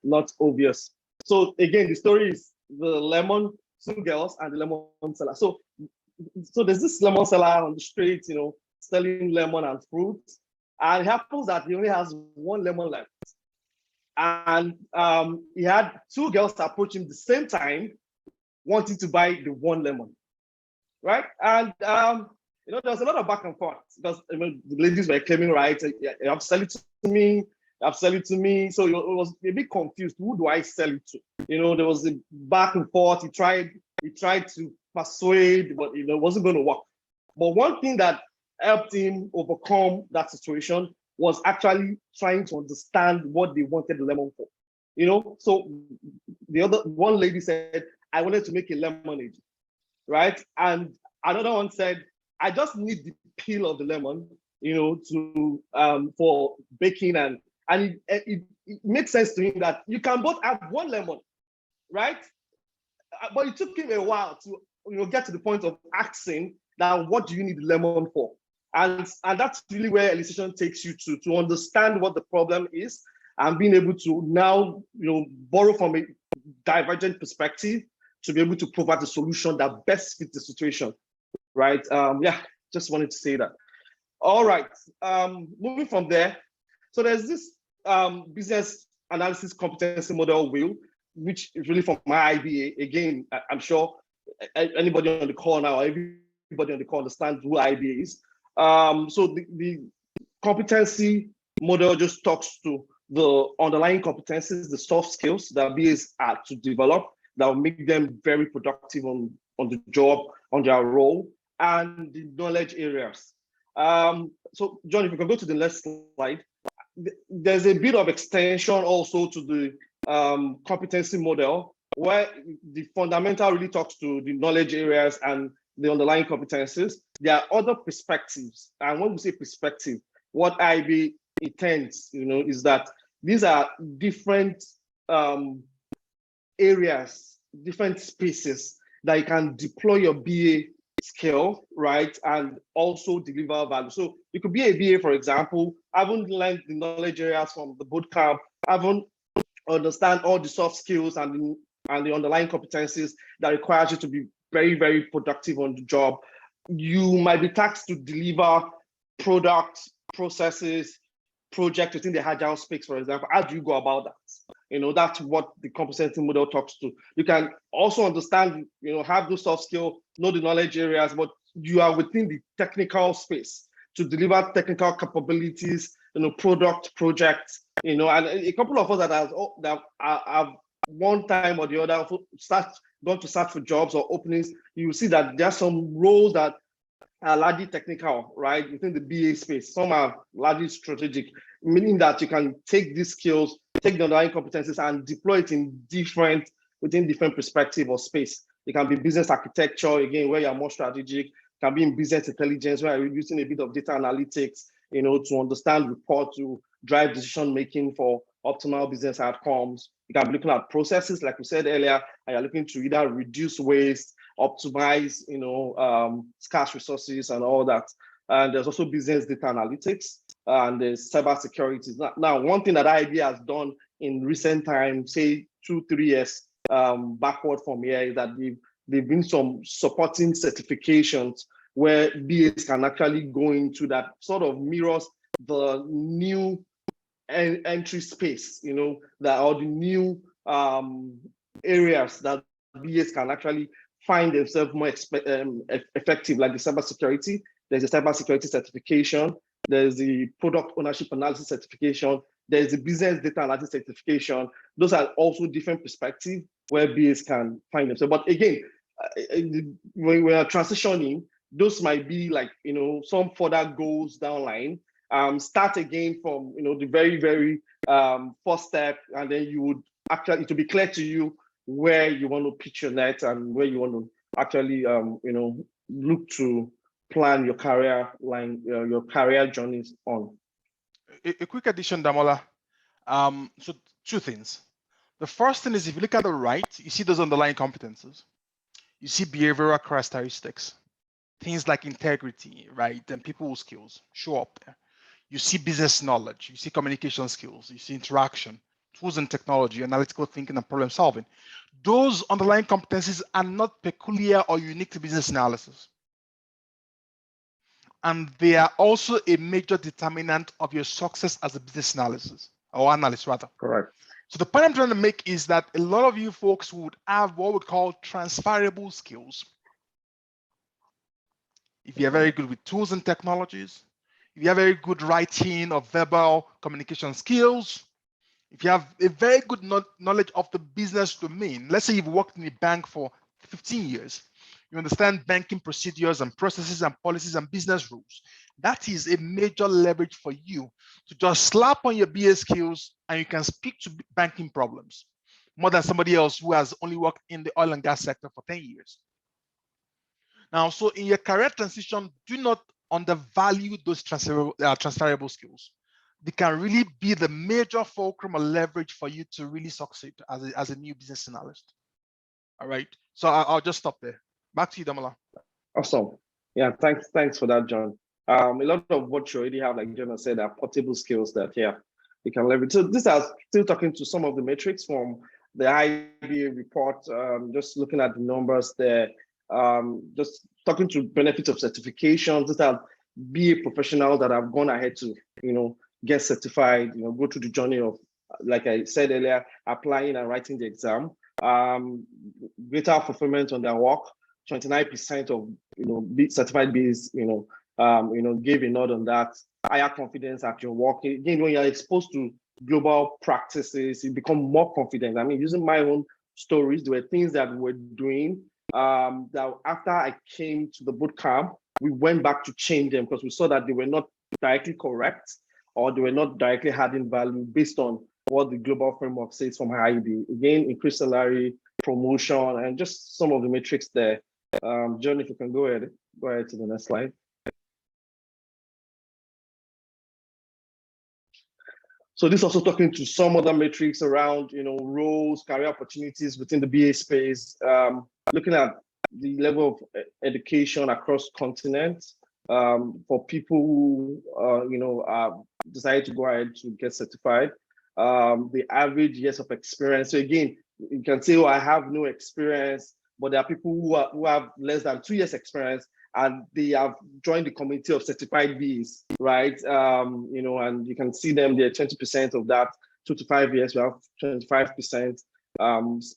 S1: not obvious. So again, the story is the lemon, 2 girls, and the lemon seller. So there's this lemon seller on the street, selling lemon and fruit. And it happens that he only has 1 lemon left. And he had 2 girls approach him the same time, wanting to buy the 1 lemon, right? And there was a lot of back and forth because the ladies were claiming, right, you have to sell it to me, you have to sell it to me. So it was a bit confused. Who do I sell it to? There was a back and forth. He tried to persuade, but it wasn't going to work. But one thing that helped him overcome that situation was actually trying to understand what they wanted the lemon for. So one lady said, I wanted to make a lemonade, right? And another one said, I just need the peel of the lemon, to for baking, and it makes sense to him that you can both have 1 lemon, right? But it took him a while to get to the point of asking that, what do you need the lemon for? And that's really where elicitation takes you to understand what the problem is and being able to now borrow from a divergent perspective to be able to provide a solution that best fits the situation, right? Just wanted to say that. All right, moving from there. So there's this business analysis competency model wheel which is really from my IBA. Again, I'm sure anybody on the call now, everybody on the call understands who IBA is. So the competency model just talks to the underlying competencies, the soft skills that BAs are to develop that will make them very productive on the job, on their role, and the knowledge areas. So John, if you can go to the next slide, there's a bit of extension also to the competency model where the fundamental really talks to the knowledge areas and the underlying competencies. There are other perspectives, and when we say perspective, what IB intends, is that these are different areas, different spaces that you can deploy your BA skill, right, and also deliver value. So you could be a BA, for example, haven't learned the knowledge areas from the bootcamp, haven't understand all the soft skills and the underlying competencies that requires you to be very, very productive on the job. You might be tasked to deliver products, processes, projects within the agile space, for example. How do you go about that? That's what the competency model talks to. You can also understand, have those soft skills, know the knowledge areas, but you are within the technical space to deliver technical capabilities, product, projects, and a couple of us that have one time or the other gone to search for jobs or openings. You will see that there are some roles that are largely technical, right, within the BA space. Some are largely strategic, meaning that you can take these skills, take the underlying competencies, and deploy it within different perspective or space. It can be business architecture, again, where you're more strategic. It can be in business intelligence, where you're using a bit of data analytics, to understand, report, to drive decision making for optimal business outcomes. You can be looking at processes, like we said earlier, and you're looking to either reduce waste, optimize, scarce resources and all that. And there's also business data analytics and there's cybersecurity. Now, one thing that IB has done in recent times, say 2-3 years backward from here, is that they've been some supporting certifications where BAs can actually go into that sort of mirrors the new entry space, that are the new areas that BAs can actually find themselves more effective, like the cybersecurity. There's a cybersecurity certification. There's the product ownership analysis certification. There's the business data analysis certification. Those are also different perspectives where BAs can find themselves. But again, when we are transitioning, those might be like, some further goals down line. Start again from, the very, very first step, and then you would actually, it will be clear to you where you want to pitch your net and where you want to actually, look to plan your career line, your career journeys on.
S2: A quick addition, Damola. So 2 things. The first thing is, if you look at the right, you see those underlying competences. You see behavioral characteristics, things like integrity, right? And people skills show up there. You see business knowledge, you see communication skills, you see interaction, tools and technology, analytical thinking, and problem solving. Those underlying competencies are not peculiar or unique to business analysis. And they are also a major determinant of your success as a business analyst rather.
S1: Correct.
S2: So the point I'm trying to make is that a lot of you folks would have what we call transferable skills. If you're very good with tools and technologies, if you have very good writing or verbal communication skills, if you have a very good knowledge of the business domain, let's say you've worked in a bank for 15 years, you understand banking procedures and processes and policies and business rules. That is a major leverage for you to just slap on your BA skills and you can speak to banking problems more than somebody else who has only worked in the oil and gas sector for 10 years. Now, so in your career transition, do not undervalue those transferable skills. They can really be the major fulcrum or leverage for you to really succeed as a new business analyst. All right, so I'll just stop there. Back to you, Damola.
S1: Awesome. Yeah, thanks for that, John. A lot of what you already have, like John said, are portable skills that you can leverage. So this is still talking to some of the metrics from the IBA report, just looking at the numbers there, just talking to benefits of certifications. These are BA professionals that have gone ahead to, get certified, go through the journey of like I said earlier, applying and writing the exam. Greater fulfillment on their work. 29% of certified BAs, gave a nod on that. Higher confidence at your work. Again, when you're exposed to global practices, you become more confident. I mean, using my own stories, there were things that we were doing that after I came to the boot camp, we went back to change them because we saw that they were not directly correct or they were not directly adding value based on what the global framework says from IED. Again, increased salary, promotion, and just some of the metrics there. John, if you can go ahead to the next slide. So this also talking to some other metrics around, roles, career opportunities within the BA space, looking at the level of education across continents for people who, decide to go ahead to get certified. The average years of experience. So again, you can say, oh, I have no experience, but there are people who have less than 2 years experience and they have joined the community of certified BAs, right? And you can see them there, 20% of that, 2 to 5 years, we have 25%.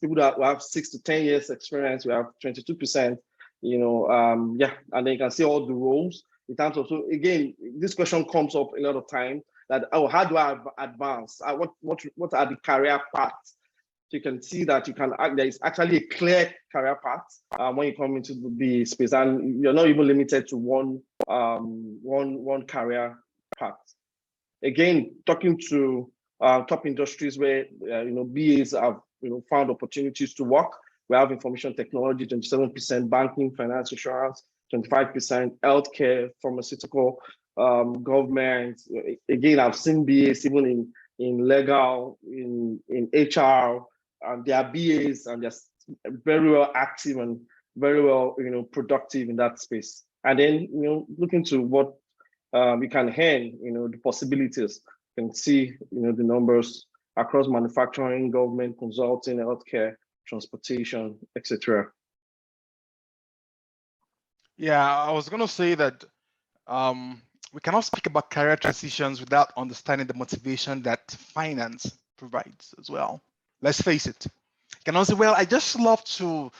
S1: People that have 6 to 10 years experience, we have 22%, and then you can see all the roles in terms of, so again, this question comes up a lot of time that, oh, how do I advance? What are the career paths? So you can see that there is actually a clear career path when you come into the BA space, and you're not even limited to one career path. Again, talking to top industries where BAs have found opportunities to work. We have information technology, 27%, banking, finance, insurance, 25%, healthcare, pharmaceutical, government. Again, I've seen BAs even in legal, in HR, and they are BAs and they're very well active and very well productive in that space. And then looking to what we can earn, the possibilities. You can see the numbers across manufacturing, government, consulting, healthcare, transportation, etc.
S2: Yeah, I was going to say that we cannot speak about career transitions without understanding the motivation that finance provides as well. Let's face it. You cannot say, well, I just love to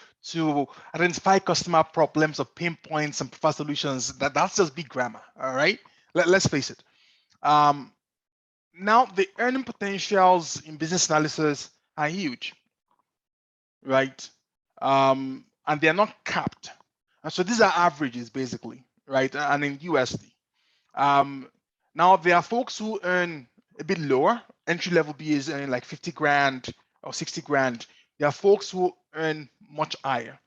S2: identify customer problems or pain points and provide solutions. That's just big grammar, all right? Let's face it. Now, the earning potentials in business analysis are huge, right? And they're not capped. And so these are averages, basically, right? And in USD. Now, there are folks who earn a bit lower. Entry-level BAs earning like 50 grand or 60 grand. There are folks who earn much higher.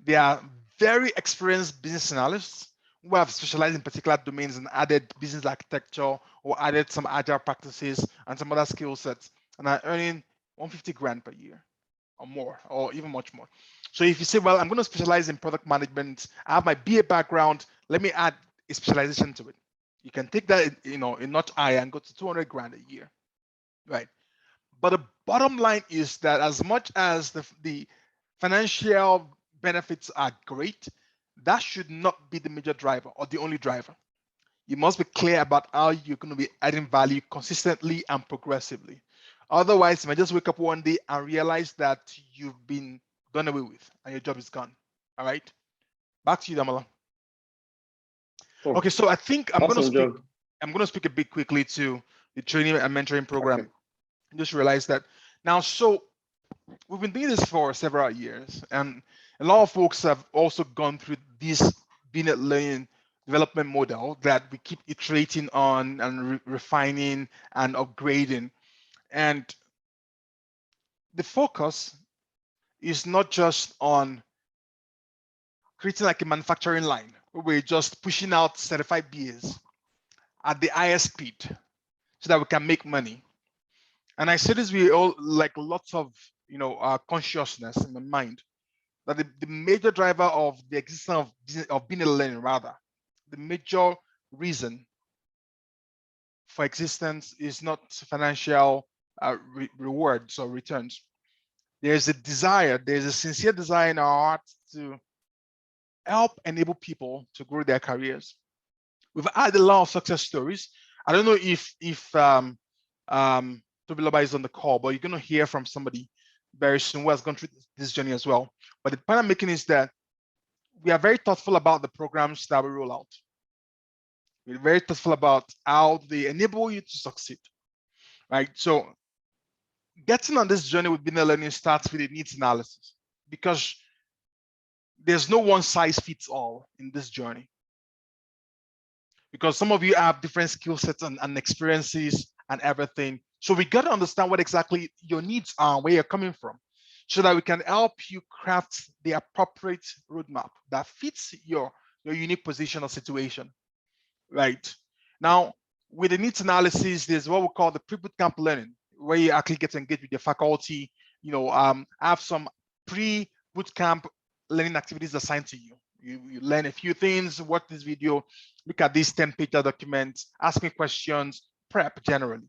S2: There are very experienced business analysts who have specialized in particular domains and added business architecture or added some agile practices and some other skill sets and are earning 150 grand per year or more, or even much more. So if you say, well, I'm going to specialize in product management, I have my BA background, let me add a specialization to it. You can take that, a notch higher and go to 200 grand a year, right? But the bottom line is that as much as the financial benefits are great, that should not be the major driver or the only driver. You must be clear about how you're going to be adding value consistently and progressively. Otherwise, you might just wake up one day and realize that you've been done away with and your job is gone. All right. Back to you, Damola.
S1: Cool.
S2: Okay, so I think I'm
S1: awesome
S2: going to speak a bit quickly to the training and mentoring program.
S1: Okay.
S2: Just realize that now, so we've been doing this for several years, and a lot of folks have also gone through this Binet learning development model that we keep iterating on and refining and upgrading. And the focus is not just on creating like a manufacturing line where we're just pushing out certified BAs at the highest speed so that we can make money. And I say this with all like lots of consciousness in my mind that the major driver of the existence of being a learning, rather, the major reason for existence is not financial rewards or returns. There's a desire, there's a sincere desire in our heart to help enable people to grow their careers. We've had a lot of success stories. I don't know if Tobiloba is on the call, but you're going to hear from somebody very soon who has gone through this journey as well. But the point I'm making is that we are very thoughtful about the programs that we roll out. We're very thoughtful about how they enable you to succeed, right? So getting on this journey with business learning starts with a needs analysis, because there's no one size fits all in this journey. Because some of you have different skill sets and experiences and everything. So we got to understand what exactly your needs are, where you're coming from, so that we can help you craft the appropriate roadmap that fits your unique position or situation, right? Now, with the needs analysis, there's what we call the pre-bootcamp learning, where you actually get to engage with your faculty, have some pre-bootcamp learning activities assigned to you. You learn a few things, watch this video, look at this 10-page document, ask me questions, prep generally.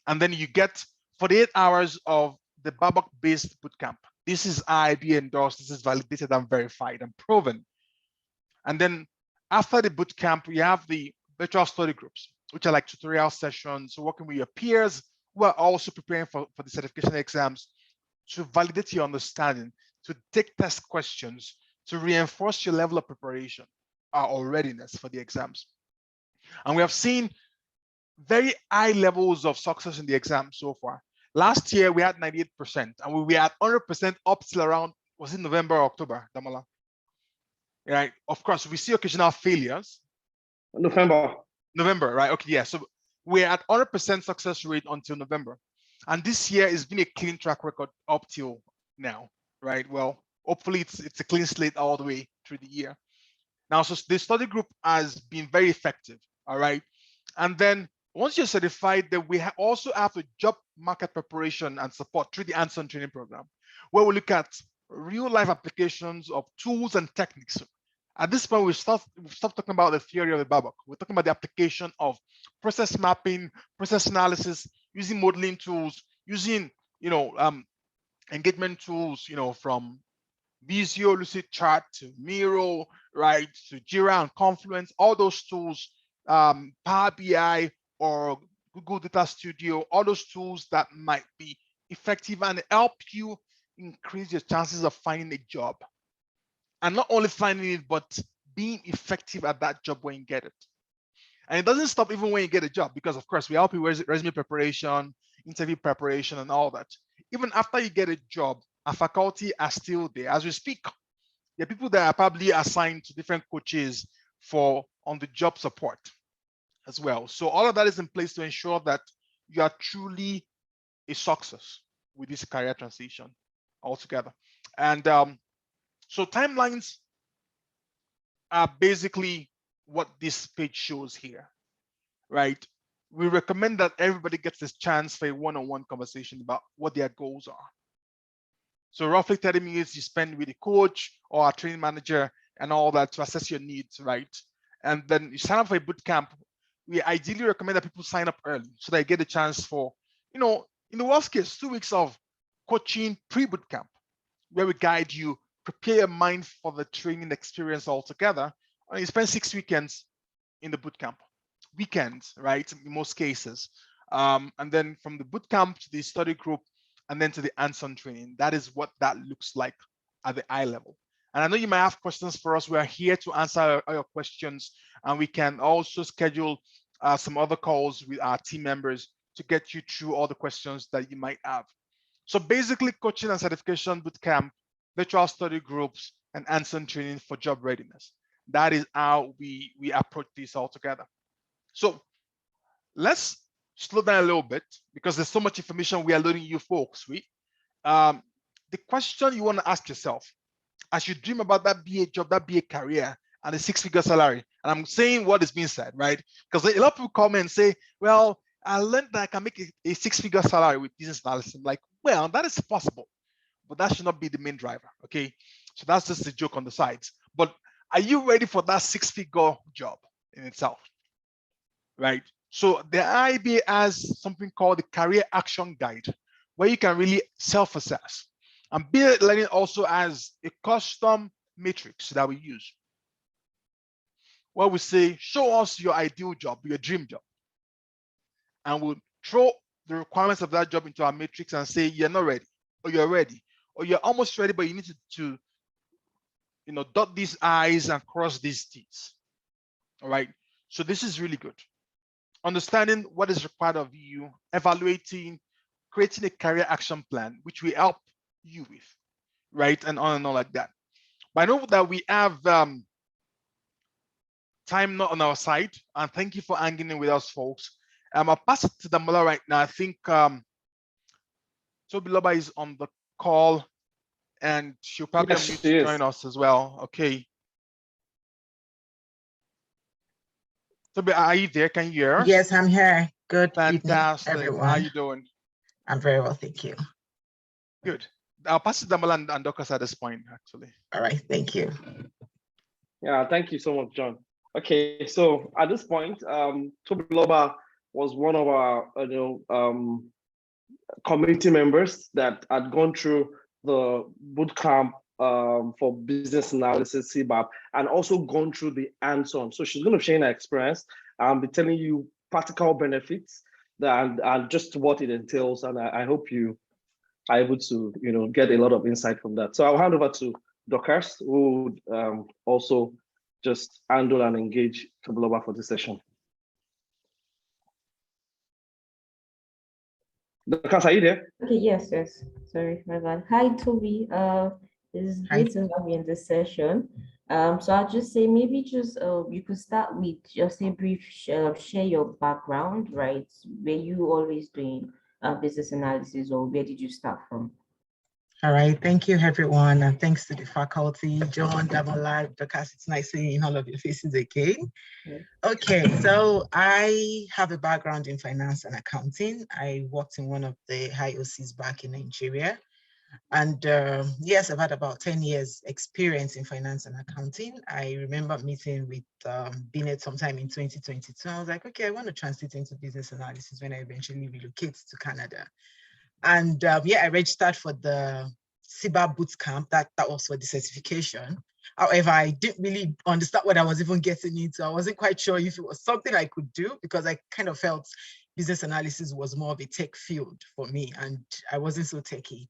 S2: And then you get 48 hours of the Babok-based bootcamp. This is IIB endorsed, this is validated and verified and proven. And then after the bootcamp, we have the virtual study groups, which are like tutorial sessions, working with your peers who are also preparing for the certification exams, to validate your understanding, to take test questions, to reinforce your level of preparation or readiness for the exams. And we have seen very high levels of success in the exam so far. Last year, we had 98%, and we were at 100% up till around, was it November or October, Damola? Right. Of course, we see occasional failures. November, right? Okay, yeah. So we're at 100% success rate until November. And this year has been a clean track record up till now, right? Well, hopefully it's a clean slate all the way through the year. Now, so the study group has been very effective, all right? And then once you're certified, then we also have the job market preparation and support through the hands-on training program, where we look at real-life applications of tools and techniques. At this point, we've stopped talking about the theory of the Babok. We're talking about the application of process mapping, process analysis, using modeling tools, using engagement tools, from Visio, Lucidchart to Miro, right, to Jira and Confluence, all those tools, Power BI or Google Data Studio, all those tools that might be effective and help you increase your chances of finding a job. And not only finding it, but being effective at that job when you get it. And it doesn't stop even when you get a job, because of course we help you with resume preparation, interview preparation, and all that. Even after you get a job, our faculty are still there. As we speak, there are people that are probably assigned to different coaches for on-the-job support as well. So all of that is in place to ensure that you are truly a success with this career transition altogether. And so timelines are basically what this page shows here, right? We recommend that everybody gets this chance for a one-on-one conversation about what their goals are. So roughly 30 minutes you spend with a coach or a training manager and all that to assess your needs, right? And then you sign up for a boot camp. We ideally recommend that people sign up early so they get a chance for, in the worst case, 2 weeks of coaching pre-boot camp, where we guide you, prepare your mind for the training experience altogether. And you spend 6 weekends in the boot camp, weekends, right? In most cases. And then from the boot camp to the study group, and then to the hands-on training. That is what that looks like at the eye level. And I know you might have questions for us. We are here to answer all your questions, and we can also schedule some other calls with our team members to get you through all the questions that you might have. So basically, coaching and certification bootcamp, virtual study groups, and hands-on training for job readiness. That is how we approach this all together. So let's slow down a little bit, because there's so much information we are loading you folks with. The question you want to ask yourself as you dream about that BA job, that BA career, and the 6-figure salary, and I'm saying what is being said, right? Because a lot of people come and say, well, I learned that I can make a 6-figure salary with business analysis. I'm like, well, that is possible, but that should not be the main driver, okay? So that's just a joke on the sides. But are you ready for that 6-figure job in itself, right? So the IBA has something called the Career Action Guide, where you can really self-assess. And BA Learning also has a custom matrix that we use, where we say, show us your ideal job, your dream job. And we'll throw the requirements of that job into our matrix and say you're not ready, or you're ready, or you're almost ready, but you need to dot these I's and cross these T's. All right. So this is really good. Understanding what is required of you, evaluating, creating a career action plan, which we help you with, right? And on like that. But I know that we have time not on our side, and thank you for hanging in with us, folks. I'll pass it to Damola right now. I think Tobiloba is on the call, and she'll probably
S1: Yes,
S2: unmute
S1: she
S2: to
S1: is.
S2: join us as well. Okay. Toby, are you there? Can you hear us?
S3: Yes, I'm here. Good
S2: Fantastic.
S3: evening, everyone.
S2: How are you doing?
S3: I'm very well, thank you.
S2: Good. I'll pass it to Damola and Dorcas at this point, actually.
S3: All right, thank you.
S1: Yeah, thank you so much, John. Okay, so at this point, Tobiloba was one of our community members that had gone through the boot camp for business analysis, CBAP, and also gone through the hands-on. So she's going to share her experience and be telling you practical benefits and just what it entails. And I hope you are able to get a lot of insight from that. So I'll hand over to Dorcas, who would also just handle and engage Tobiloba for this session. Dorcas, are you there?
S4: Okay, yes. Sorry, my bad. Hi, Toby. It's great to have you in this session. So I'll just say maybe just you could start with just a brief share your background, right? Were you always doing business analysis, or where did you start from?
S3: All right, thank you, everyone, and thanks to the faculty, John, Damola, Dorcas. It's nice seeing all of your faces again. Okay, so I have a background in finance and accounting. I worked in one of the IOCs back in Nigeria. And yes, I've had about 10 years experience in finance and accounting. I remember meeting with Binet sometime in 2022. I was like, okay, I want to transit into business analysis when I eventually relocate to Canada. And yeah, I registered for the CBAP boot camp. That was for the certification. However, I didn't really understand what I was even getting into. I wasn't quite sure if it was something I could do, because I kind of felt business analysis was more of a tech field for me, and I wasn't so techy.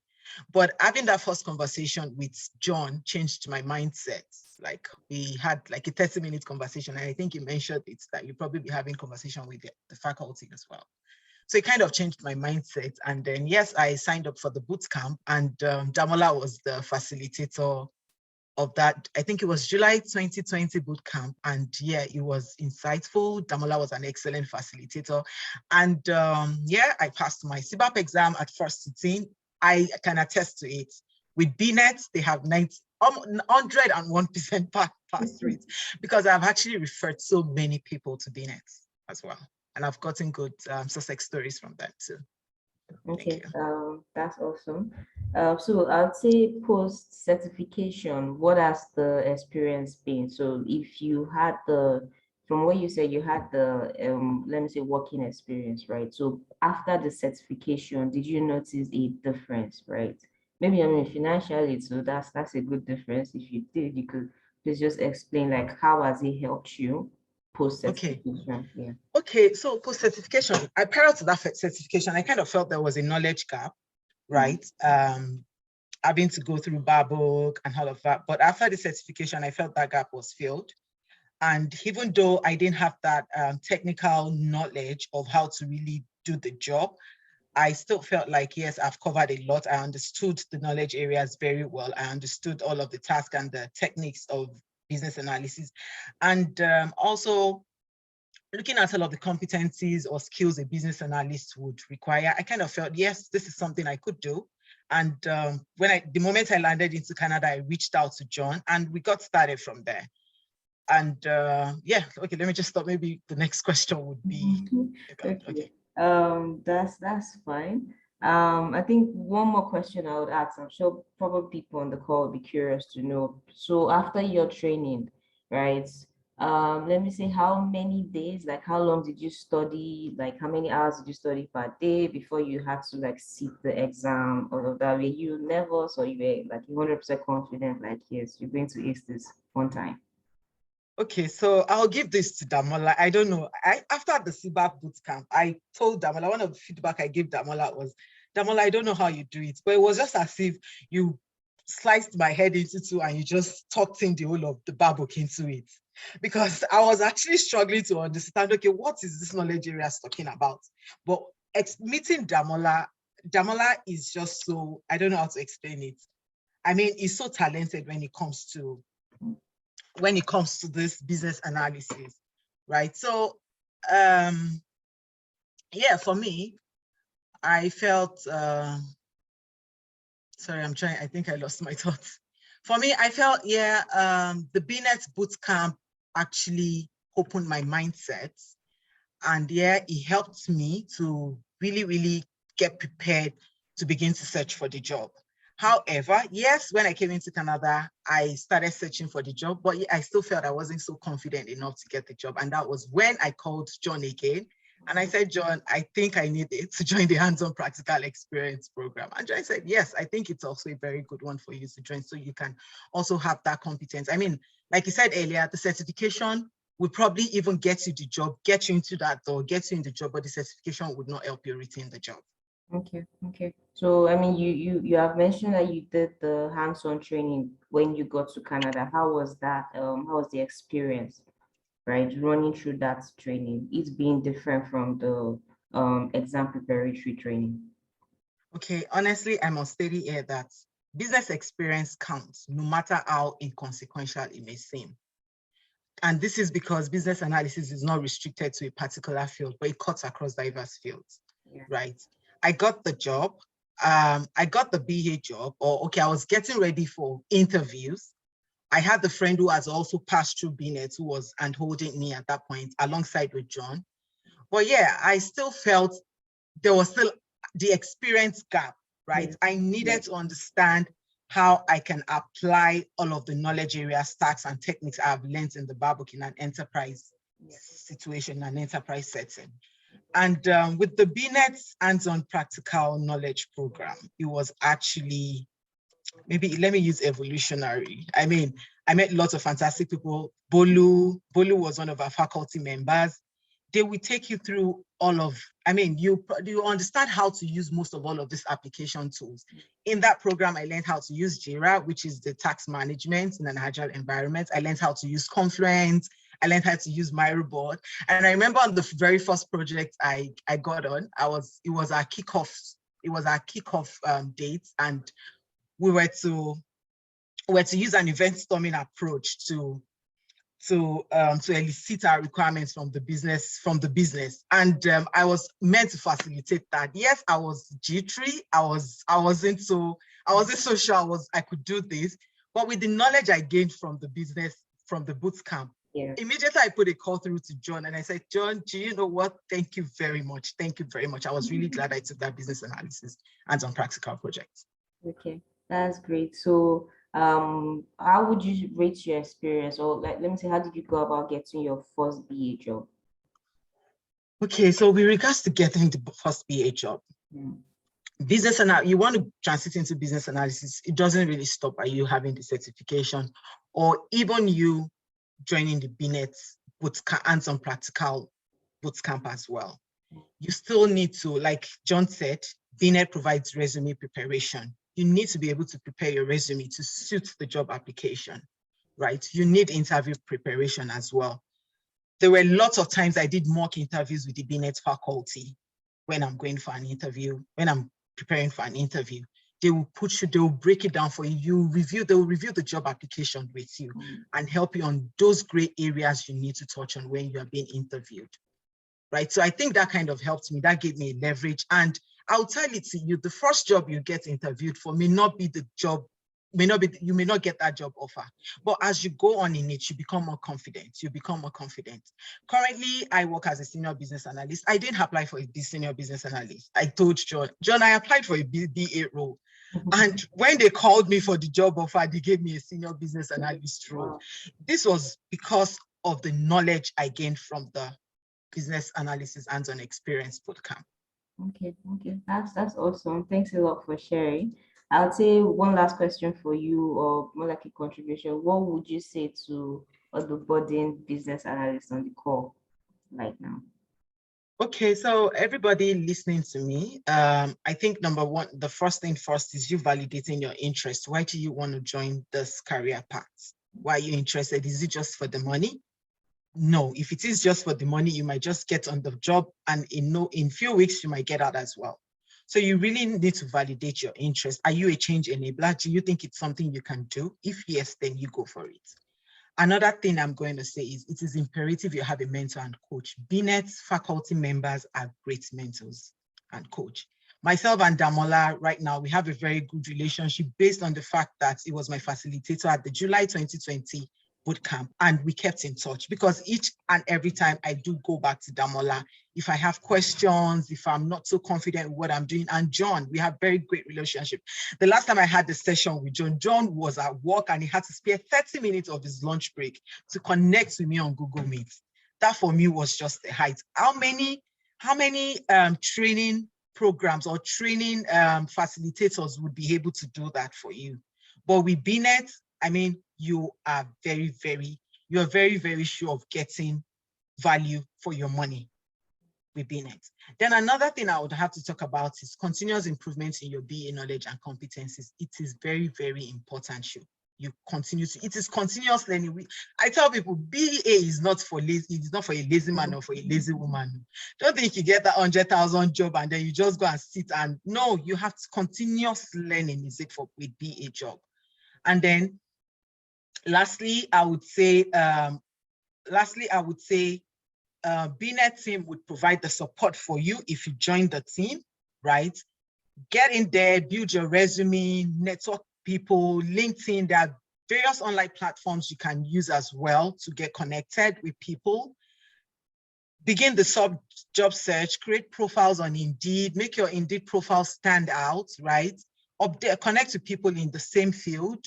S3: But having that first conversation with John changed my mindset. Like, we had like a 30-minute conversation, and I think you mentioned it, that you probably be having conversation with the faculty as well. So it kind of changed my mindset. And then, yes, I signed up for the boot camp, and Damola was the facilitator of that. I think it was July 2020 boot camp. And yeah, it was insightful. Damola was an excellent facilitator. And yeah, I passed my CBAP exam at first sitting. I can attest to it. With BNet, they have 101% pass rate, because I've actually referred so many people to BNet as well. And I've gotten good success stories from that too.
S4: Okay, that's awesome. So I'd say post certification, what has the experience been? So if you had from what you said, you had the let me say working experience, right? So after the certification, did you notice a difference, right? Maybe, I mean, financially, so that's a good difference. If you did, you could please just explain, like, how has it helped you post certification?
S3: Okay.
S4: Yeah.
S3: Okay, so post certification, prior to that certification, I kind of felt there was a knowledge gap, right? Having to go through Barbook and all of that. But after the certification, I felt that gap was filled. And even though I didn't have that technical knowledge of how to really do the job, I still felt like, yes, I've covered a lot. I understood the knowledge areas very well. I understood all of the tasks and the techniques of business analysis. And also, looking at all of the competencies or skills a business analyst would require, I kind of felt, yes, this is something I could do. And the moment I landed into Canada, I reached out to John, and we got started from there. And yeah, okay, let me just stop. Maybe the next question would be
S4: okay. That's fine. I think one more question I would ask, I'm sure probably people on the call will be curious to know. So after your training, right? Let me say, how many days, like how long did you study? Like how many hours did you study per day before you had to like sit the exam, all of that? Were you nervous, or you were like 100% confident, like, yes, you're going to ace this one time?
S3: Okay, so I'll give this to Damola. I don't know. After the CBAC bootcamp, I told Damola, one of the feedback I gave Damola was, Damola, I don't know how you do it, but it was just as if you sliced my head into two and you just tucked in the whole of the bar book into it. Because I was actually struggling to understand, okay, what is this knowledge area talking about? But meeting Damola is just so, I don't know how to explain it. I mean, he's so talented when it comes to this business analysis, right? So, yeah, for me, I felt, sorry, I think I lost my thoughts. For me, I felt, yeah, the BNet bootcamp actually opened my mindset. And yeah, it helped me to really, really get prepared to begin to search for the job. However, yes, when I came into Canada, I started searching for the job, but I still felt I wasn't so confident enough to get the job. And that was when I called John again. And I said, John, I think I need it to join the hands-on practical experience program. And John said, yes, I think it's also a very good one for you to join so you can also have that competence. I mean, like you said earlier, the certification would probably even get you the job, get you into that door, get you in the job, but the certification would not help you retain the job.
S4: Okay. So, I mean, you have mentioned that you did the hands-on training when you got to Canada. How was that? How was the experience, right? Running through that training, it's being different from the exam preparatory training.
S3: Okay, honestly, I must steady here that business experience counts, no matter how inconsequential it may seem. And this is because business analysis is not restricted to a particular field, but it cuts across diverse fields, right? I got the job. I got the BA job, or okay, I was getting ready for interviews. I had the friend who has also passed through BNet who was handholding me at that point alongside with John. But yeah, I still felt there was still the experience gap, right? I needed to understand how I can apply all of the knowledge areas, stacks, and techniques I've learned in the bar book in an enterprise situation, an enterprise setting. And with the BNet hands-on practical knowledge program, it was actually, maybe let me use evolutionary. I mean, I met lots of fantastic people. Bolu was one of our faculty members. They will take you through all of, I mean, you understand how to use most of all of these application tools. In that program, I learned how to use Jira, which is the task management in an agile environment. I learned how to use Confluence. I learned how to use Myroboard. And I remember on the very first project I got on, it was our kickoff date, and we were to use an event storming approach to elicit our requirements from the business. And I was meant to facilitate that. Yes, I was jittery. I wasn't so sure I could do this. But with the knowledge I gained from the business, from the boot camp, immediately I put a call through to John and I said, John, do you know what? Thank you very much. Thank you very much. I was really glad I took that business analysis hands-on practical project.
S4: Okay, that's great. So how would you rate your experience, or like, let me say, how did you go about getting your first BA job?
S3: Okay, so with regards to getting the first BA job, you want to transit into business analysis, it doesn't really stop by you having the certification or even you joining the BNet hands-on practical bootcamp as well. You still need to, like John said, BNet provides resume preparation. You need to be able to prepare your resume to suit the job application, right? You need interview preparation as well. There were lots of times I did mock interviews with the BNet faculty when I'm going for an interview, when I'm preparing for an interview. They will break it down for you. They will review the job application with you and help you on those gray areas you need to touch on when you are being interviewed, right? So I think that kind of helped me. That gave me leverage. And I'll tell it to you, the first job you get interviewed for may not be the job, you may not get that job offer. But as you go on in it, you become more confident. Currently, I work as a senior business analyst. I didn't apply for a senior business analyst. I told John, I applied for a BA role. And when they called me for the job offer, they gave me a senior business analyst role. This was because of the knowledge I gained from the business analysis hands-on experience bootcamp.
S4: Okay, that's awesome. Thanks a lot for sharing. I'll say one last question for you, or more like a contribution. What would you say to or the budding business analyst on the call right now?
S3: Okay, so everybody listening to me, I think number one, the first thing first is you validating your interest. Why do you want to join this career path? Why are you interested? Is it just for the money? No, if it is just for the money, you might just get on the job and in few weeks, you might get out as well. So you really need to validate your interest. Are you a change enabler? Do you think it's something you can do? If yes, then you go for it. Another thing I'm going to say is it is imperative you have a mentor and coach. BNet's faculty members are great mentors and coach. Myself and Damola right now, we have a very good relationship based on the fact that it was my facilitator at the July 2020 bootcamp, and we kept in touch because each and every time I do go back to Damola, if I have questions, if I'm not so confident in what I'm doing, and John, we have very great relationship. The last time I had the session with John, John was at work and he had to spare 30 minutes of his lunch break to connect with me on Google Meet. That for me was just the height. How many training programs or training facilitators would be able to do that for you? But with BNet, I mean, you are very, very sure of getting value for your money with BNet. Then another thing I would have to talk about is continuous improvement in your BA knowledge and competencies. It is very, very important. You continue to, it is continuous learning. I tell people BA is not for lazy, it's not for a lazy man or for a lazy woman. Don't think you get that 100,000 job and then you just go and sit and no, you have to continuous learning is it for with BA job. And then lastly, I would say BNet team would provide the support for you if you join the team, right? Get in there, build your resume, network people, LinkedIn. There are various online platforms you can use as well to get connected with people. Begin the job search, create profiles on Indeed, make your Indeed profile stand out, right? Update, connect with people in the same field.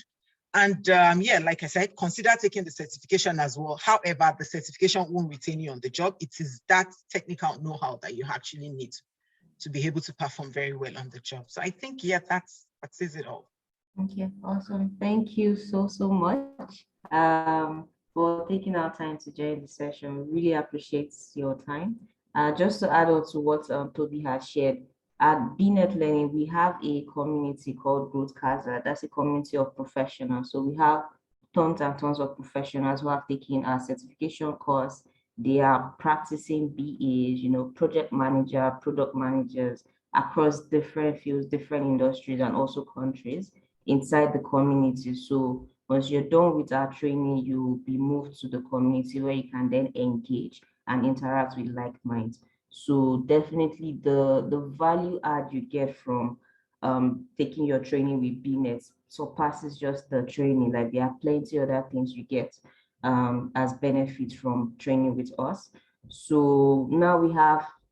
S3: And yeah, like I said, consider taking the certification as well. However, the certification won't retain you on the job. It is that technical know-how that you actually need to be able to perform very well on the job. So I think, yeah, that says it all.
S4: Okay, awesome. Thank you so much for taking our time to join the session. We really appreciate your time. Just to add on to what Toby has shared, at BNet Learning, we have a community called Growth Casa. That's a community of professionals. So we have tons and tons of professionals who have taken our certification course. They are practicing BAs, you know, project manager, product managers across different fields, different industries, and also countries inside the community. So once you're done with our training, you'll be moved to the community where you can then engage and interact with like minds. So definitely the value add you get from taking your training with BNet surpasses just the training. Like there are plenty other things you get as benefits from training with us. So now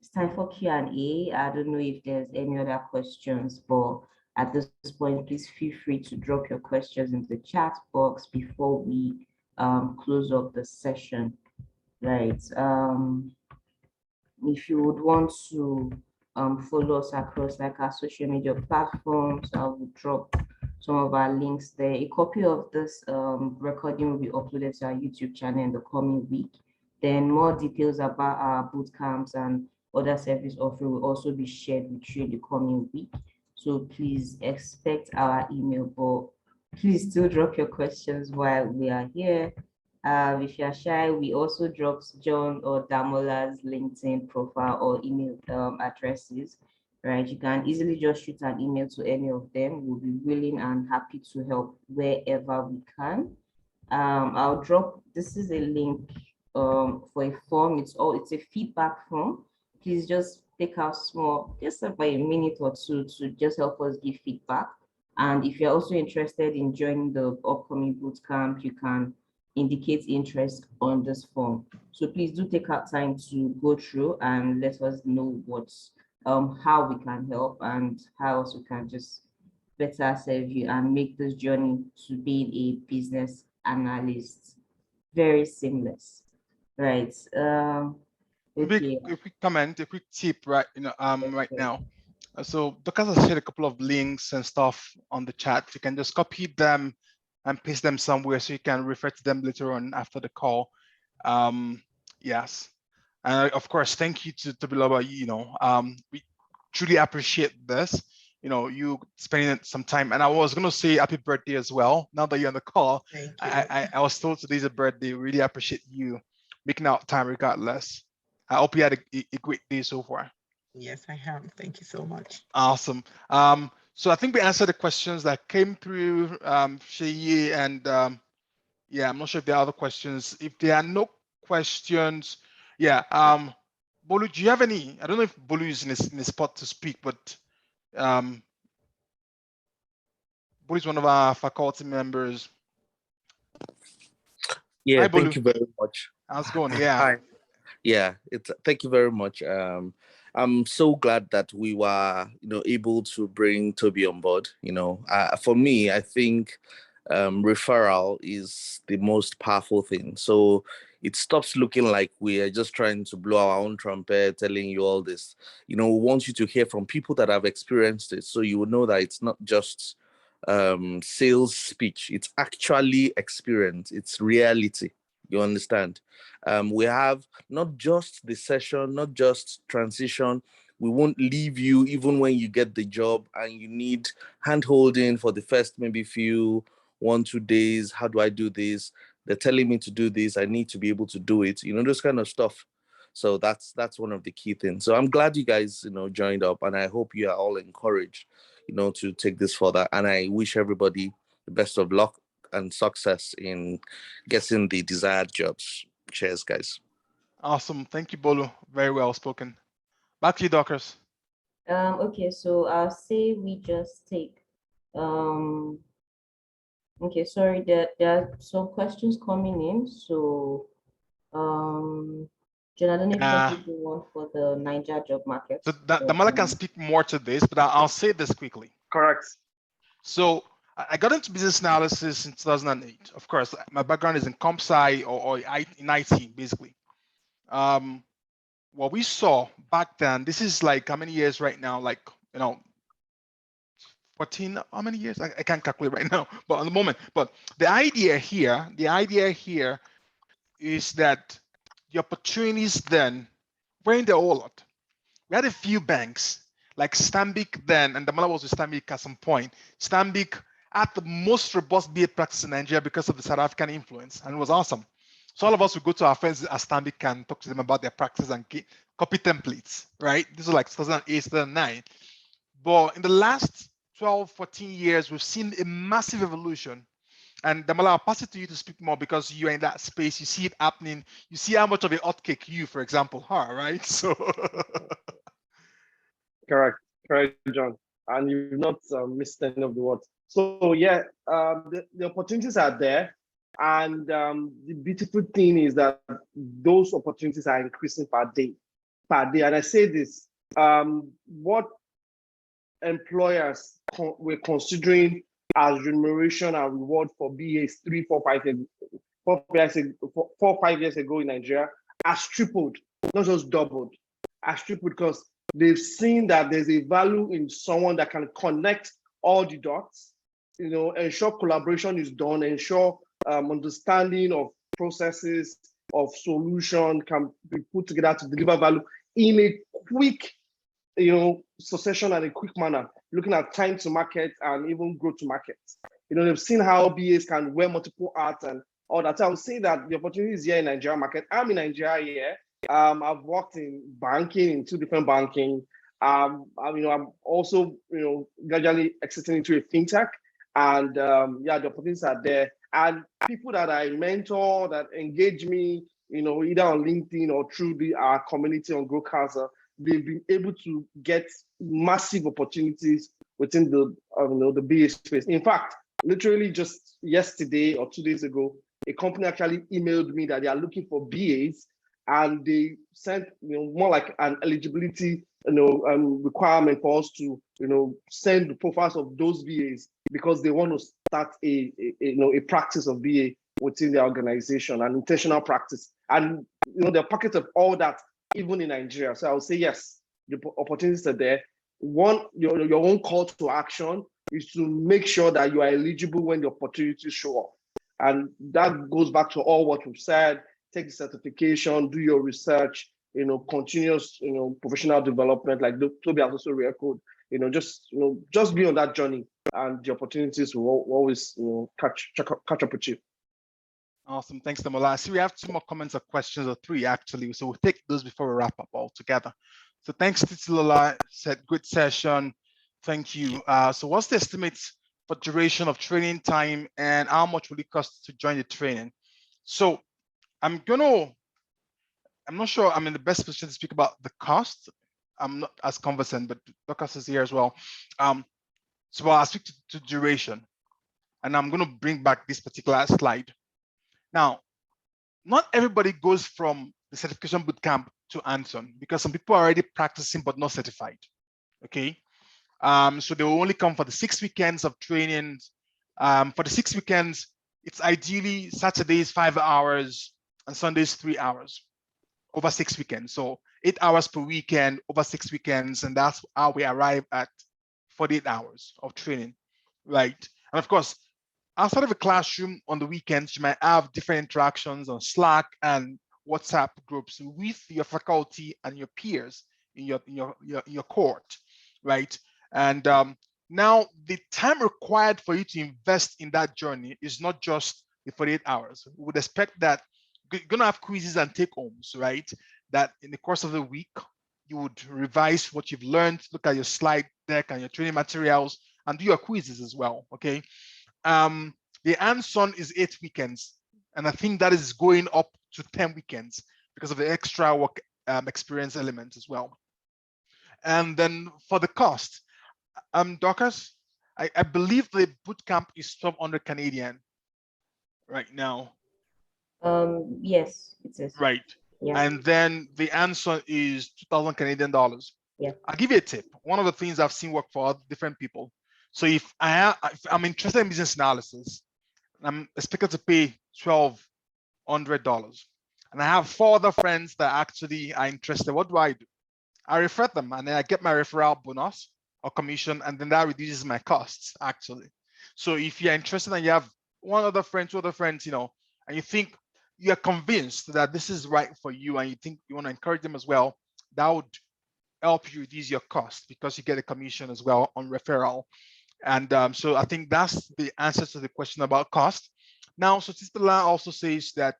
S4: it's time for Q&A. I don't know if there's any other questions, but at this point, please feel free to drop your questions in the chat box before we close up the session. Right. If you would want to follow us across like our social media platforms, I will drop some of our links there. A copy of this recording will be uploaded to our YouTube channel in the coming week. Then more details about our boot camps and other service offering will also be shared with you in the coming week. So please expect our email, but please still drop your questions while we are here. If you're shy, we also dropped John or Damola's LinkedIn profile or email addresses, right? You can easily just shoot an email to any of them. We'll be willing and happy to help wherever we can. I'll drop, this is a link for a form. It's a feedback form. Please just take out just about a minute or two to just help us give feedback. And if you're also interested in joining the upcoming bootcamp, you can indicate interest on this form. So please do take out time to go through and let us know how we can help and how else we can just better serve you and make this journey to being a business analyst very seamless. Right. Okay.
S2: A quick comment, a quick tip, right? Right now. So Dorcas has shared a couple of links and stuff on the chat. You can just copy them, and paste them somewhere so you can refer to them later on after the call. Yes. And of course, thank you to Tobiloba. We truly appreciate this. You spending some time. And I was going to say happy birthday as well. Now that you're on the call,
S3: Thank you.
S2: I was told today's a birthday. Really appreciate you making out time regardless. I hope you had a great day so far.
S3: Yes, I have. Thank you so much.
S2: Awesome. So I think we answered the questions that came through, Sheyi, and yeah, I'm not sure if there are other questions. If there are no questions, yeah. Bolu, do you have any? I don't know if Bolu is in a spot to speak, but Bolu is one of our faculty members.
S5: Yeah,
S2: Hi,
S5: thank
S2: Bolu.
S5: you very much.
S2: How's it going? Yeah.
S5: Hi. Yeah, thank you very much. I'm so glad that we were, able to bring Toby on board. For me, I think referral is the most powerful thing. So it stops looking like we are just trying to blow our own trumpet, telling you all this. We want you to hear from people that have experienced it, so you will know that it's not just sales speech. It's actually experience. It's reality. You understand? We have not just the session, not just transition. We won't leave you even when you get the job and you need hand-holding for the first maybe few 1-2 days. How do I do this? They're telling me to do this. I need to be able to do it. Those kind of stuff. So that's one of the key things. So I'm glad you guys, joined up, and I hope you are all encouraged, to take this further. And I wish everybody the best of luck and success in getting the desired jobs. Cheers, guys.
S2: Awesome. Thank you, Bolu. Very well spoken. Back to you, Dockers.
S4: Okay, so I'll say we just take okay, sorry, there are some questions coming in. So John, I don't know if you want to do one for the Niger job market.
S2: So Damola can speak more to this, but I'll say this quickly.
S1: Correct.
S2: So I got into business analysis in 2008. Of course, my background is in comp sci or in IT, basically. What we saw back then, this is like how many years right now? 14, how many years? I can't calculate right now, but on the moment. But the idea here is that the opportunities then were in the whole lot. We had a few banks like Stanbic then, and the mother was with Stanbic at some point. Stanbic had the most robust BA practice in Nigeria because of the South African influence, and it was awesome. So all of us would go to our friends at Stanbic and talk to them about their practice and copy templates, right? This was like 2008, 2009. But in the last 12, 14 years, we've seen a massive evolution. And Damola, I'll pass it to you to speak more because you're in that space. You see it happening. You see how much of a hotcake you, for example, are, right? So.
S1: Correct, John. And you've not missed any of the words. So yeah, the opportunities are there. And the beautiful thing is that those opportunities are increasing per day. And I say this, what employers were considering as remuneration and reward for BAs 4 or 5 years ago in Nigeria has tripled, not just doubled, has tripled because they've seen that there's a value in someone that can connect all the dots, ensure collaboration is done, ensure understanding of processes, of solution can be put together to deliver value in a quick succession and a quick manner, looking at time to market and even growth to market. They've seen how BAs can wear multiple hats and all that. So I would say that the opportunity is here in Nigeria market. I'm in Nigeria here. I've worked in banking, in 2 different banking. I'm also, gradually exiting into a fintech. And yeah, the opportunities are there. And people that I mentor, that engage me, either on LinkedIn or through our community on Growcaster, they've been able to get massive opportunities within the BA space. In fact, literally just yesterday or 2 days ago, a company actually emailed me that they are looking for BAs, and they sent more like an eligibility requirement for us to send the profiles of those BAs because they want to start a practice of BA within their organization, an intentional practice, and there are pockets of all that even in Nigeria. So I would say yes, the opportunities are there. One, your own call to action is to make sure that you are eligible when the opportunities show up. And that goes back to all what we've said. Take the certification, do your research, continuous, professional development, like Toby has also re-echoed, just be on that journey, and the opportunities will always, catch up with you.
S2: Awesome. Thanks, Damola. I see we have 2 more comments or questions, or 3 actually. So we'll take those before we wrap up all together. So thanks, Titilola. Said good session. Thank you. So what's the estimate for duration of training time, and how much will it cost to join the training? So I'm not sure I'm in the best position to speak about the cost. I'm not as conversant, but Dorcas is here as well. So I'll speak to duration, and I'm going to bring back this particular slide. Now, not everybody goes from the certification bootcamp to Anson, because some people are already practicing but not certified. Okay, so they will only come for the 6 weekends of training. For the 6 weekends, it's ideally Saturdays 5 hours and Sundays 3 hours over 6 weekends. So 8 hours per weekend over 6 weekends, and that's how we arrive at 48 hours of training, right? And of course, outside of the classroom on the weekends, you might have different interactions on Slack and WhatsApp groups with your faculty and your peers in your cohort, right? And now the time required for you to invest in that journey is not just the 48 hours. We would expect that you're gonna have quizzes and take homes, right? That in the course of the week, you would revise what you've learned, look at your slide deck and your training materials, and do your quizzes as well, okay? The Anson is 8 weekends, and I think that is going up to 10 weekends because of the extra work experience element as well. And then for the cost, Dorcas, I believe the bootcamp is 1,200 Canadian right now.
S4: Yes, it is.
S2: Right.
S4: Yeah.
S2: And then the Anson is 2,000 Canadian dollars.
S4: Yeah.
S2: I'll give you a tip. One of the things I've seen work for different people. So if I'm interested in business analysis, I'm expected to pay $1,200, and I have 4 other friends that actually are interested. What do? I refer them, and then I get my referral bonus or commission, and then that reduces my costs actually. So if you're interested and you have 1 other friend, 2 other friends, and you think you're convinced that this is right for you, and you think you want to encourage them as well, that would help you reduce your cost because you get a commission as well on referral. And so I think that's the answer to the question about cost. Now, Sotistala also says that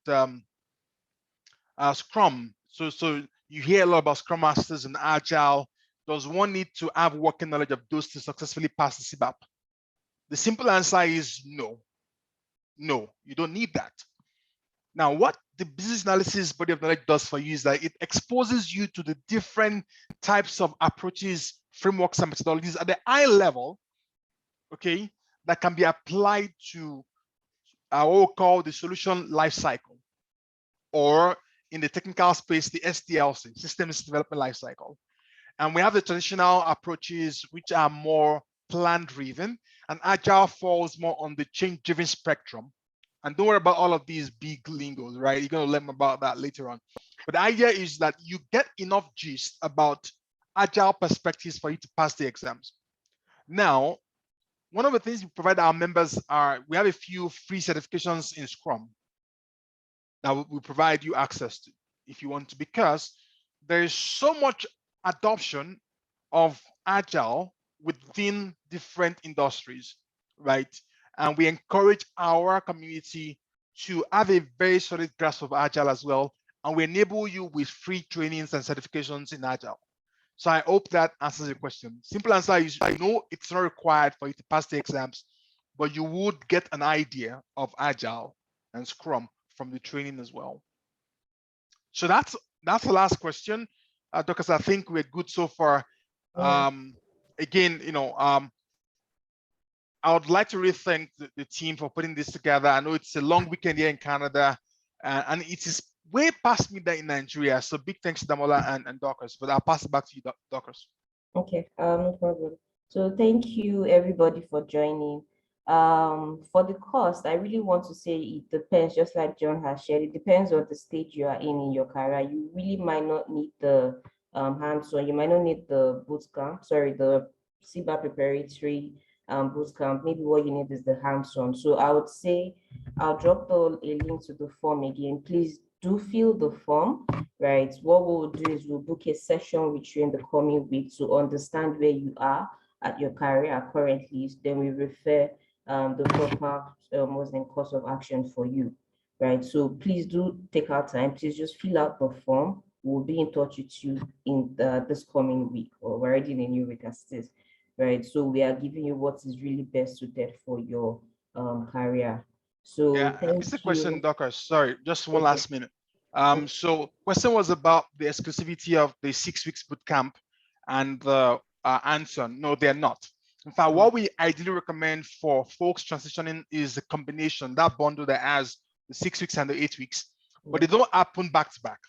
S2: Scrum. So you hear a lot about Scrum Masters and Agile. Does one need to have working knowledge of those to successfully pass the CBAP? The simple answer is no. No, you don't need that. Now, what the business analysis body of knowledge does for you is that it exposes you to the different types of approaches, frameworks, and methodologies at the high level, okay, that can be applied to what we call the solution lifecycle, or in the technical space, the SDLC, Systems Development Lifecycle. And we have the traditional approaches, which are more plan-driven, and Agile falls more on the change-driven spectrum. And don't worry about all of these big lingos, right? You're going to learn about that later on. But the idea is that you get enough gist about Agile perspectives for you to pass the exams. Now, one of the things we provide our members we have a few free certifications in Scrum that we provide you access to if you want to, because there is so much adoption of Agile within different industries, right? And we encourage our community to have a very solid grasp of Agile as well. And we enable you with free trainings and certifications in Agile. So I hope that answers your question. Simple answer is no, it's not required for you to pass the exams, but you would get an idea of Agile and Scrum from the training as well. So that's the last question, because I think we're good so far. Again, I would like to really thank the team for putting this together. I know it's a long weekend here in Canada, and it is way past midnight in Nigeria. So big thanks to Damola and Dorcas, but I'll pass it back to you, Dorcas.
S4: Okay, no problem. So thank you everybody for joining. For the cost, I really want to say it depends, just like John has shared, it depends on the stage you are in your career. You really might not need the hands-on, you might not need the bootcamp, sorry, the CBAP preparatory bootcamp, maybe what you need is the hands-on. So I would say I'll drop a link to the form again. Please do fill the form, right? What we'll do is we'll book a session with you in the coming week to understand where you are at your career currently. Then we refer the proper what's the course of action for you, right? So please do take our time. Please just fill out the form. We'll be in touch with you in this coming week, or we're already in a new week as it is, right? So we are giving you what is really best suited for your career. So
S2: Yeah,
S4: thank
S2: it's a
S4: you.
S2: question, Docker. Sorry, just one
S4: Okay.
S2: last minute. So question was about the exclusivity of the 6 weeks bootcamp and the answer. No, they're not. In fact, what we ideally recommend for folks transitioning is a combination, that bundle that has the 6 weeks and the 8 weeks, but they don't happen back to back.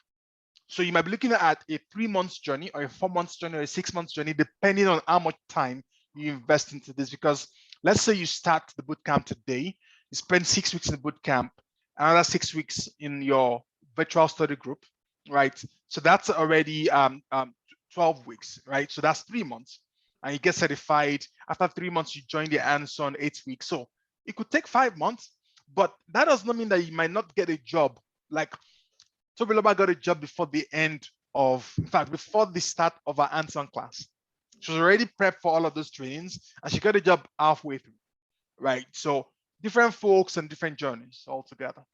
S2: So you might be looking at a 3 months journey or a 4 months journey or a 6 months journey, depending on how much time you invest into this. Because let's say you start the bootcamp today, you spend 6 weeks in the bootcamp, another 6 weeks in your virtual study group, right? So that's already 12 weeks, right? So that's 3 months. And you get certified. After 3 months, you join the hands-on 8 weeks. So it could take 5 months, but that does not mean that you might not get a job. Like Tobiloba got a job before the end of, in fact, before the start of her hands-on class. She was already prepped for all of those trainings and she got a job halfway through, right? So different folks and different journeys altogether.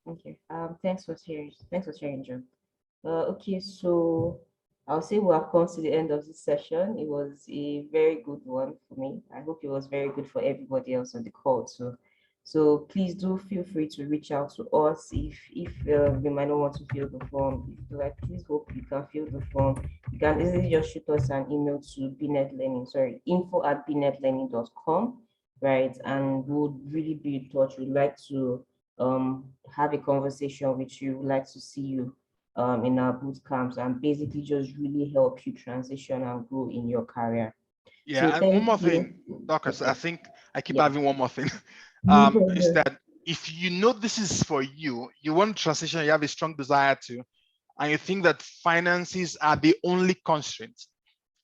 S4: Okay. Thanks for sharing. Thanks for sharing, John. Okay, so I'll say we have come to the end of this session. It was a very good one for me. I hope it was very good for everybody else on the call too. So please do feel free to reach out to us if you might not want to fill the form. If you like, please hope you can fill the form. You can easily just shoot us an email to info@bnetlearning.com, right? And we'll really be in touch. We'd like to have a conversation with you. We'd like to see you in our boot camps and basically just really help you transition and grow in your career.
S2: Yeah,
S4: So
S2: and one more
S4: thank
S2: thing,
S4: you.
S2: Doctor, I think I keep
S4: Yeah.
S2: having one more thing. Is that if you know this is for you, you want to transition, you have a strong desire to, and you think that finances are the only constraint,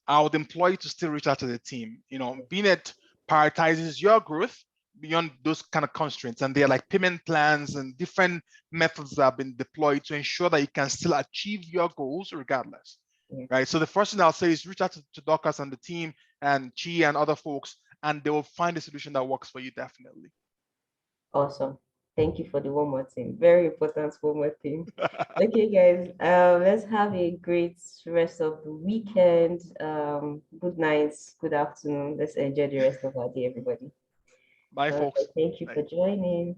S2: I would employ you to still reach out to the team. You know, BNet prioritizes your growth beyond those kind of constraints. And they're like payment plans and different methods that have been deployed to ensure that you can still achieve your goals regardless.
S4: Yeah.
S2: Right. So the first thing I'll say is reach out to Dorcas and the team and Chi and other folks, and they will find a solution that works for you definitely.
S4: Awesome. Thank you for the one more thing. Very important one more thing. Okay, guys, let's have a great rest of the weekend. Good night, good afternoon. Let's enjoy the rest of our day, everybody.
S2: Bye, folks.
S4: Thank you
S2: Bye.
S4: for joining.